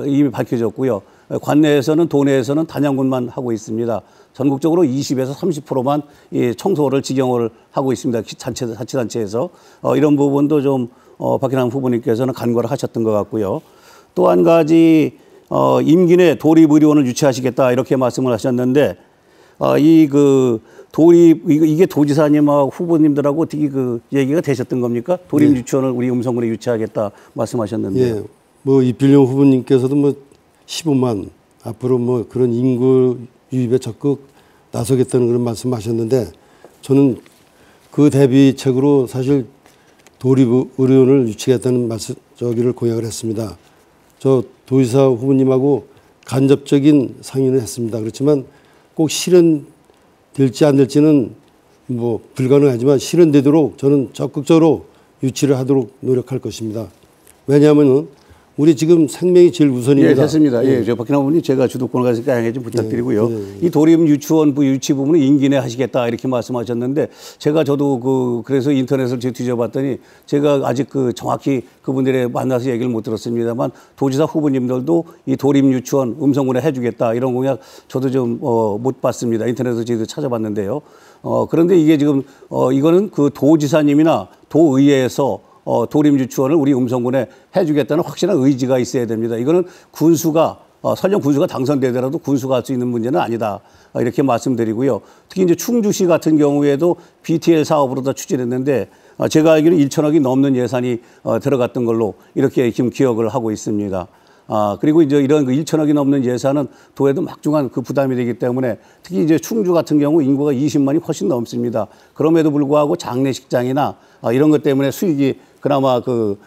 [SPEAKER 3] 이미 밝혀졌고요. 관내에서는 도내에서는 단양군만 하고 있습니다. 전국적으로 20에서 30%만 이 청소를 직영을 하고 있습니다. 자치단체에서 이런 부분도 좀 박희남 후보님께서는 간과를 하셨던 것 같고요. 또 한 가지 임기 내 도립의료원을 유치하시겠다 이렇게 말씀을 하셨는데 이게 도지사님하고 후보님들하고 어떻게 얘기가 되셨던 겁니까? 도립 유치원을 우리 음성군에 유치하겠다 말씀하셨는데.
[SPEAKER 2] 예, 이필용 후보님께서도 15만 앞으로 그런 인구 유입에 적극 나서겠다는 그런 말씀하셨는데 저는 그 대비책으로 사실 도립의료원을 유치하겠다는 저기를 공약을 했습니다. 저 도지사 후보님하고 간접적인 상의는 했습니다. 그렇지만 꼭 실현될지 안 될지는 불가능하지만 실현되도록 저는 적극적으로 유치를 하도록 노력할 것입니다. 왜냐하면은 우리 지금 생명이 제일 우선입니다.
[SPEAKER 3] 예, 됐습니다. 저 박희남 후보님 제가 주도권을 가지고 양해 좀 부탁드리고요. 이 도립 유치원 유치 부분은 임기 내 하시겠다 이렇게 말씀하셨는데 저도 그래서 인터넷을 뒤져봤더니 제가 아직 정확히 그분들의 만나서 얘기를 못 들었습니다만 도지사 후보님들도 이 도립 유치원 음성군에 해주겠다 이런 공약 저도 좀 못 봤습니다. 인터넷에서 저희도 찾아봤는데요. 그런데 이게 지금 이거는 도지사님이나 도의회에서 도립 유치원을 우리 음성군에 해주겠다는 확실한 의지가 있어야 됩니다. 이거는 설령 군수가 당선되더라도 군수가 할 수 있는 문제는 아니다. 이렇게 말씀드리고요. 특히 이제 충주시 같은 경우에도 BTL 사업으로 다 추진했는데 제가 알기로는 1천억이 넘는 예산이 들어갔던 걸로 이렇게 지금 기억을 하고 있습니다. 그리고 이제 이런 1천억이 넘는 예산은 도에도 막중한 부담이 되기 때문에 특히 이제 충주 같은 경우 인구가 20만이 훨씬 넘습니다. 그럼에도 불구하고 장례식장이나 이런 것 때문에 수익이 그나마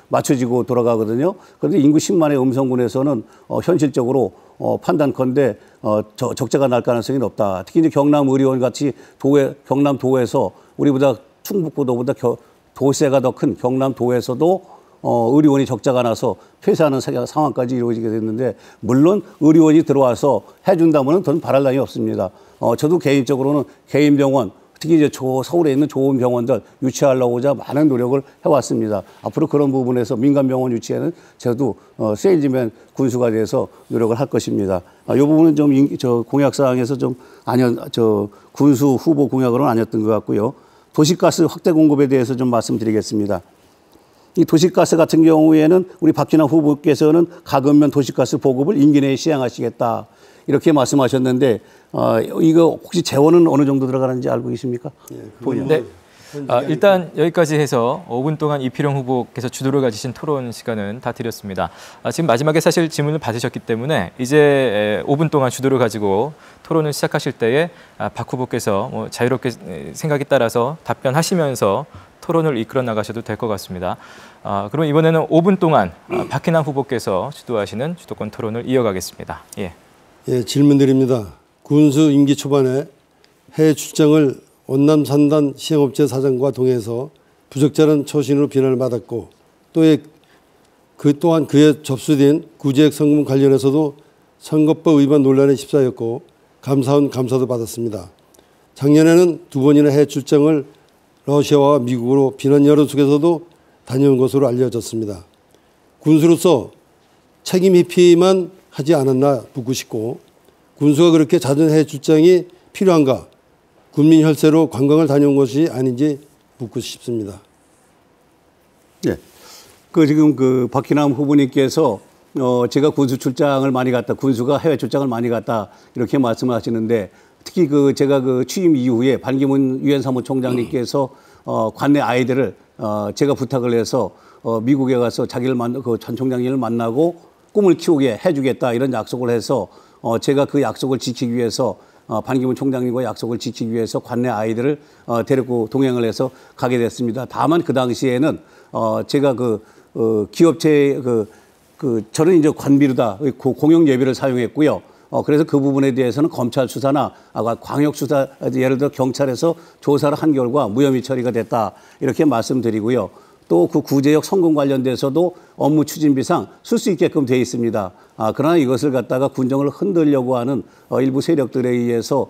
[SPEAKER 3] 맞춰지고 돌아가거든요. 그런데 인구 10만의 음성군에서는 현실적으로 판단컨대 적자가 날 가능성이 높다. 특히 이제 경남 의료원 같이 경남도에서 우리보다 충북보도보다 도세가 더 큰 경남도에서도 의료원이 적자가 나서 폐쇄하는 상황까지 이루어지게 됐는데, 물론 의료원이 들어와서 해준다면 저는 바랄 나위 없습니다. 저도 개인적으로는 개인 병원, 특히 이제 서울에 있는 좋은 병원들 유치하려고자 많은 노력을 해왔습니다. 앞으로 그런 부분에서 민간 병원 유치에는 저도 세일즈맨 군수가 돼서 노력을 할 것입니다. 이 부분은 좀 공약 사항에서 좀 군수 후보 공약으로는 아니었던 것 같고요. 도시가스 확대 공급에 대해서 좀 말씀드리겠습니다. 이 도시가스 같은 경우에는 우리 박진환 후보께서는 가금면 도시가스 보급을 임기 내에 시행하시겠다 이렇게 말씀하셨는데, 이거 혹시 재원은 어느 정도 들어가는지 알고 계십니까?
[SPEAKER 1] 네. 일단 여기까지 해서 5분 동안 이필용 후보께서 주도를 가지신 토론 시간은 다 드렸습니다. 지금 마지막에 사실 질문을 받으셨기 때문에 이제 5분 동안 주도를 가지고 토론을 시작하실 때에 박 후보께서 자유롭게 생각에 따라서 답변하시면서 토론을 이끌어 나가셔도 될 것 같습니다. 그럼 이번에는 5분 동안 박희남 후보께서 주도하시는 주도권 토론을 이어가겠습니다. 예,
[SPEAKER 2] 질문드립니다. 군수 임기 초반에 해외 출장을 원남 산단 시행업체 사장과 동행해서 부적절한 처신으로 비난을 받았고, 또한 그에 접수된 구제액 성금 관련해서도 선거법 위반 논란에 휩싸였고 감사원 감사도 받았습니다. 작년에는 2번이나 해외 출장을 러시아와 미국으로 비난 여론 속에서도 다녀온 것으로 알려졌습니다. 군수로서 책임 회피만 하지 않았나 묻고 싶고, 군수가 그렇게 잦은 해외 출장이 필요한가, 국민 혈세로 관광을 다녀온 것이 아닌지 묻고 싶습니다.
[SPEAKER 3] 네. 지금 박희남 후보님께서 제가 군수 출장을 많이 갔다, 군수가 해외 출장을 많이 갔다 이렇게 말씀하시는데, 특히 제가 취임 이후에 반기문 유엔 사무총장님께서 관내 아이들을 제가 부탁을 해서 미국에 가서 전 총장님을 만나고 꿈을 키우게 해주겠다 이런 약속을 해서 제가 그 약속을 지키기 위해서 반기문 총장님과 약속을 지키기 위해서 관내 아이들을 데리고 동행을 해서 가게 됐습니다. 다만 그 당시에는 제가 기업체 저는 이제 관비로다 공용 예비를 사용했고요. 그래서 그 부분에 대해서는 검찰 수사나 광역 수사, 예를 들어 경찰에서 조사를 한 결과 무혐의 처리가 됐다 이렇게 말씀드리고요. 또 그 구제역 성금 관련돼서도 업무 추진비상 쓸 수 있게끔 되어 있습니다. 그러나 이것을 갖다가 군정을 흔들려고 하는 일부 세력들에 의해서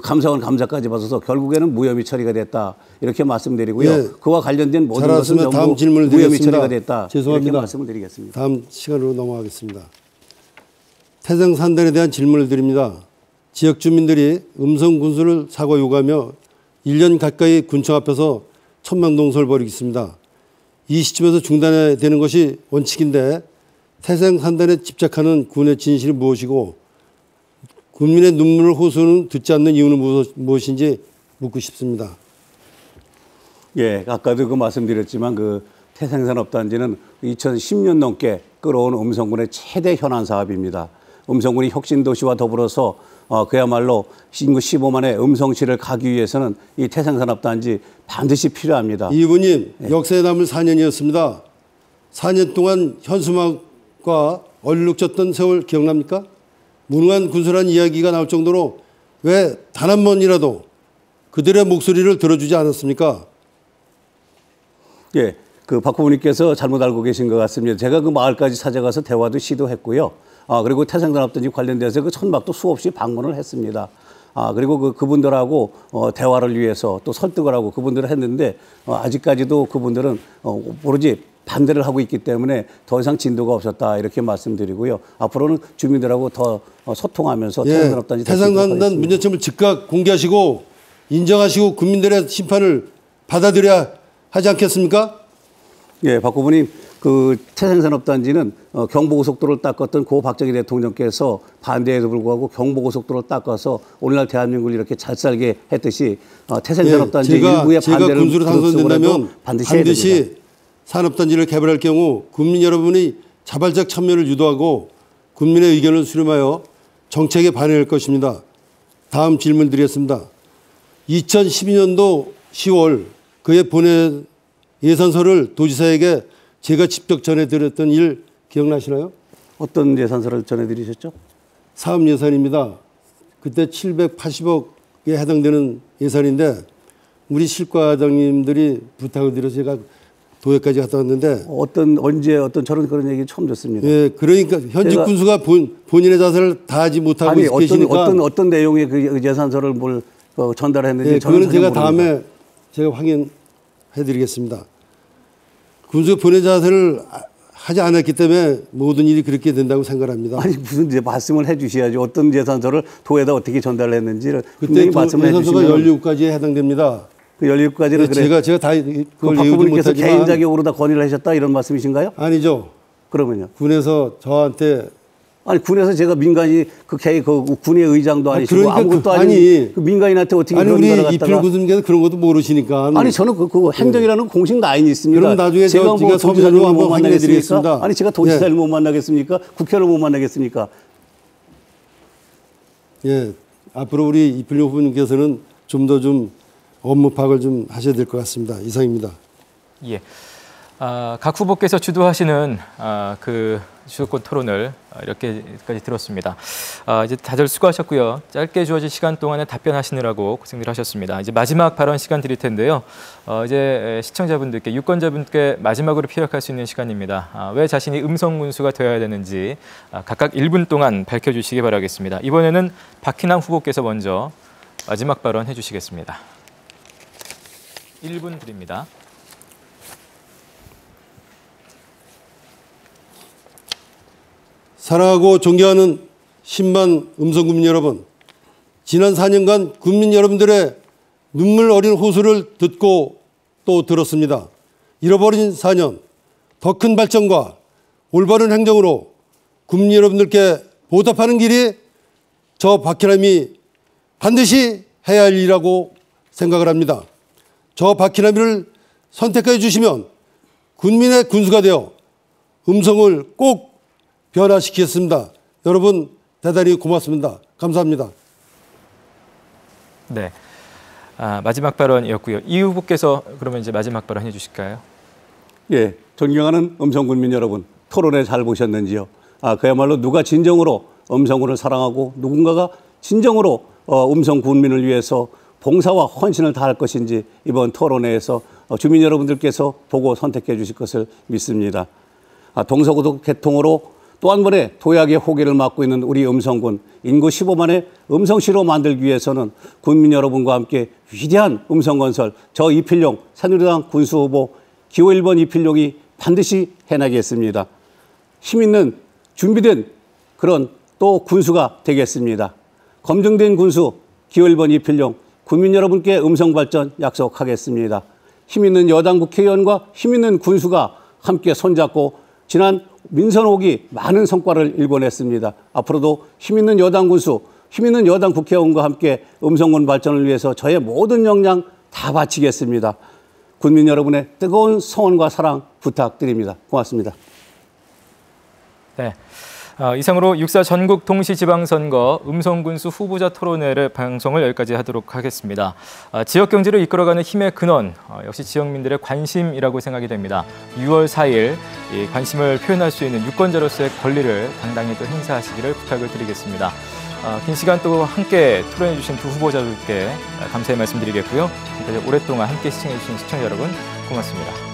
[SPEAKER 3] 감사원 감사까지 받아서 결국에는 무혐의 처리가 됐다 이렇게 말씀드리고요.
[SPEAKER 2] 예,
[SPEAKER 3] 그와 관련된 모든 것은 전부
[SPEAKER 2] 다음 질문을
[SPEAKER 3] 무혐의
[SPEAKER 2] 드리겠습니다.
[SPEAKER 3] 처리가 됐다.
[SPEAKER 2] 죄송합니다.
[SPEAKER 3] 이렇게 말씀을 드리겠습니다.
[SPEAKER 2] 다음 시간으로 넘어가겠습니다. 태생산단에 대한 질문을 드립니다. 지역 주민들이 음성 군수를 사과 요구하며 1년 가까이 군청 앞에서 천막농성을 벌이고 있습니다. 이 시점에서 중단해야 되는 것이 원칙인데 태생산단에 집착하는 군의 진실이 무엇이고 국민의 눈물을 호소는 듣지 않는 이유는 무엇인지 묻고 싶습니다.
[SPEAKER 3] 예, 아까도 말씀드렸지만 태생산업단지는 2010년 넘게 끌어온 음성군의 최대 현안 사업입니다. 음성군이 혁신도시와 더불어서 그야말로 인구 15만의 음성시를 가기 위해서는 이 태생산업단지 반드시 필요합니다.
[SPEAKER 2] 이 후보님, 역사에 남을 4년이었습니다. 4년 동안 현수막과 얼룩졌던 세월 기억납니까? 무능한 군수라는 이야기가 나올 정도로 왜 단 한 번이라도 그들의 목소리를 들어주지 않았습니까?
[SPEAKER 3] 예, 박 후보님께서 잘못 알고 계신 것 같습니다. 제가 마을까지 찾아가서 대화도 시도했고요. 그리고 태생산업단지 관련돼서 천막도 수없이 방문을 했습니다. 그리고 그분들하고 대화를 위해서 또 설득을 하고 그분들을 했는데 아직까지도 그분들은 오로지 반대를 하고 있기 때문에 더 이상 진도가 없었다 이렇게 말씀드리고요. 앞으로는 주민들하고 더 소통하면서 태생산업단지
[SPEAKER 2] 태생산업단 문제점을 즉각 공개하시고 인정하시고 국민들의 심판을 받아들여야 하지 않겠습니까?
[SPEAKER 3] 예, 박 후보님, 태생산업단지는 경부고속도로를 닦았던 고 박정희 대통령께서 반대에도 불구하고 경부고속도로를 닦아서 오늘날 대한민국을 이렇게 잘 살게 했듯이 태생산업단지 일부의 반대를
[SPEAKER 2] 군수로 당선된다면
[SPEAKER 3] 반드시
[SPEAKER 2] 산업단지를 개발할 경우 국민 여러분이 자발적 참여를 유도하고 국민의 의견을 수렴하여 정책에 반영할 것입니다. 다음 질문 드리겠습니다. 2012년도 10월 그해 보낸 예산서를 도지사에게 제가 직접 전해드렸던 일 기억나시나요?
[SPEAKER 3] 어떤 예산서를 전해드리셨죠?
[SPEAKER 2] 사업 예산입니다. 그때 780억에 해당되는 예산인데 우리 실과장님들이 부탁을 드려서 제가 도회까지 갔다 왔는데
[SPEAKER 3] 언제 저런 그런 얘기 처음 듣습니다.
[SPEAKER 2] 예, 그러니까 현직 군수가 본인의 자세를 다하지 못하고
[SPEAKER 3] 아니
[SPEAKER 2] 계시니까
[SPEAKER 3] 어떤 내용의 그 예산서를 뭘 전달했는지
[SPEAKER 2] 예, 그거는 제가
[SPEAKER 3] 모릅니다.
[SPEAKER 2] 다음에 제가 확인해드리겠습니다. 군수 본인의 자세를 하지 않았기 때문에 모든 일이 그렇게 된다고 생각합니다.
[SPEAKER 3] 아니 무슨 이제 말씀을 해주셔야지 어떤 예산서를 도에다 어떻게 전달했는지를
[SPEAKER 2] 그때
[SPEAKER 3] 분명히 말씀을
[SPEAKER 2] 예산서가
[SPEAKER 3] 해주시면
[SPEAKER 2] 17가지에 해당됩니다.
[SPEAKER 3] 그 17가지를 그래.
[SPEAKER 2] 제가 다
[SPEAKER 3] 그
[SPEAKER 2] 그걸
[SPEAKER 3] 박
[SPEAKER 2] 외우지
[SPEAKER 3] 부분께서
[SPEAKER 2] 못하지만
[SPEAKER 3] 개인 자격으로 다 건의를 하셨다 이런 말씀이신가요?
[SPEAKER 2] 아니죠.
[SPEAKER 3] 그러면요.
[SPEAKER 2] 군에서 저한테
[SPEAKER 3] 아니 군에서 제가 민간이 그 군의 의장도 아니시고
[SPEAKER 2] 그러니까
[SPEAKER 3] 아무것도
[SPEAKER 2] 아니,
[SPEAKER 3] 아닌 그 민간인한테 어떻게
[SPEAKER 2] 아니
[SPEAKER 3] 그런
[SPEAKER 2] 우리
[SPEAKER 3] 거를
[SPEAKER 2] 이필
[SPEAKER 3] 갖다가
[SPEAKER 2] 군수님께서 그런 것도 모르시니까
[SPEAKER 3] 아니 저는 그 행정이라는 공식 라인이 있습니다.
[SPEAKER 2] 그럼 나중에
[SPEAKER 3] 제가 뭐
[SPEAKER 2] 제가
[SPEAKER 3] 도지사를 못
[SPEAKER 2] 한번
[SPEAKER 3] 만나겠습니까?
[SPEAKER 2] 확인해드리겠습니다.
[SPEAKER 3] 아니 제가 도지사를
[SPEAKER 2] 예.
[SPEAKER 3] 못 만나겠습니까? 국회를 못 만나겠습니까?
[SPEAKER 2] 예, 앞으로 우리 이필용 후보님께서는 좀 더 업무 파악을 좀 하셔야 될 것 같습니다. 이상입니다.
[SPEAKER 1] 예. 각 후보께서 주도하시는 그 주도권 토론을 이렇게까지 들었습니다. 이제 다들 수고하셨고요. 짧게 주어진 시간 동안에 답변하시느라고 고생들 하셨습니다. 이제 마지막 발언 시간 드릴 텐데요. 이제 시청자분들께, 유권자분께 마지막으로 피력할 수 있는 시간입니다. 왜 자신이 음성군수가 되어야 되는지 각각 1분 동안 밝혀주시기 바라겠습니다. 이번에는 박희남 후보께서 먼저 마지막 발언 해주시겠습니다. 1분 드립니다.
[SPEAKER 2] 사랑하고 존경하는 10만 음성국민 여러분, 지난 4년간 국민 여러분들의 눈물 어린 호소를 듣고 또 들었습니다. 잃어버린 4년, 더 큰 발전과 올바른 행정으로 국민 여러분들께 보답하는 길이 저 박희남이 반드시 해야 할 일이라고 생각을 합니다. 저 박희남이를 선택해 주시면 국민의 군수가 되어 음성을 꼭 변화시키겠습니다. 여러분 대단히 고맙습니다. 감사합니다.
[SPEAKER 1] 네, 마지막 발언이었고요. 이 후보께서 그러면 이제 마지막 발언 해주실까요?
[SPEAKER 3] 예, 존경하는 음성군민 여러분, 토론회 잘 보셨는지요? 그야말로 누가 진정으로 음성군을 사랑하고 누군가가 진정으로 음성군민을 위해서 봉사와 헌신을 다할 것인지 이번 토론회에서 주민 여러분들께서 보고 선택해 주실 것을 믿습니다. 동서고속 개통으로 또 한 번의 도약의 호기를 맞고 있는 우리 음성군, 인구 15만의 음성시로 만들기 위해서는 국민 여러분과 함께 위대한 음성건설, 저 이필용 새누리당 군수후보 기호 1번 이필용이 반드시 해나가겠습니다. 힘있는 준비된 그런 또 군수가 되겠습니다. 검증된 군수 기호 1번 이필용, 국민 여러분께 음성발전 약속하겠습니다. 힘있는 여당 국회의원과 힘있는 군수가 함께 손잡고 지난 민선 5기 많은 성과를 일궈냈습니다. 앞으로도 힘있는 여당 군수, 힘있는 여당 국회의원과 함께 음성군 발전을 위해서 저의 모든 역량 다 바치겠습니다. 국민 여러분의 뜨거운 성원과 사랑 부탁드립니다. 고맙습니다.
[SPEAKER 1] 네. 이상으로 6.4 전국 동시지방선거 음성군수 후보자 토론회를 방송을 여기까지 하도록 하겠습니다. 지역 경제를 이끌어가는 힘의 근원, 역시 지역민들의 관심이라고 생각이 됩니다. 6월 4일 이 관심을 표현할 수 있는 유권자로서의 권리를 당당히 또 행사하시기를 부탁을 드리겠습니다. 긴 시간 또 함께 토론해 주신 두 후보자들께 감사의 말씀드리겠고요. 지금까지 오랫동안 함께 시청해 주신 시청자 여러분 고맙습니다.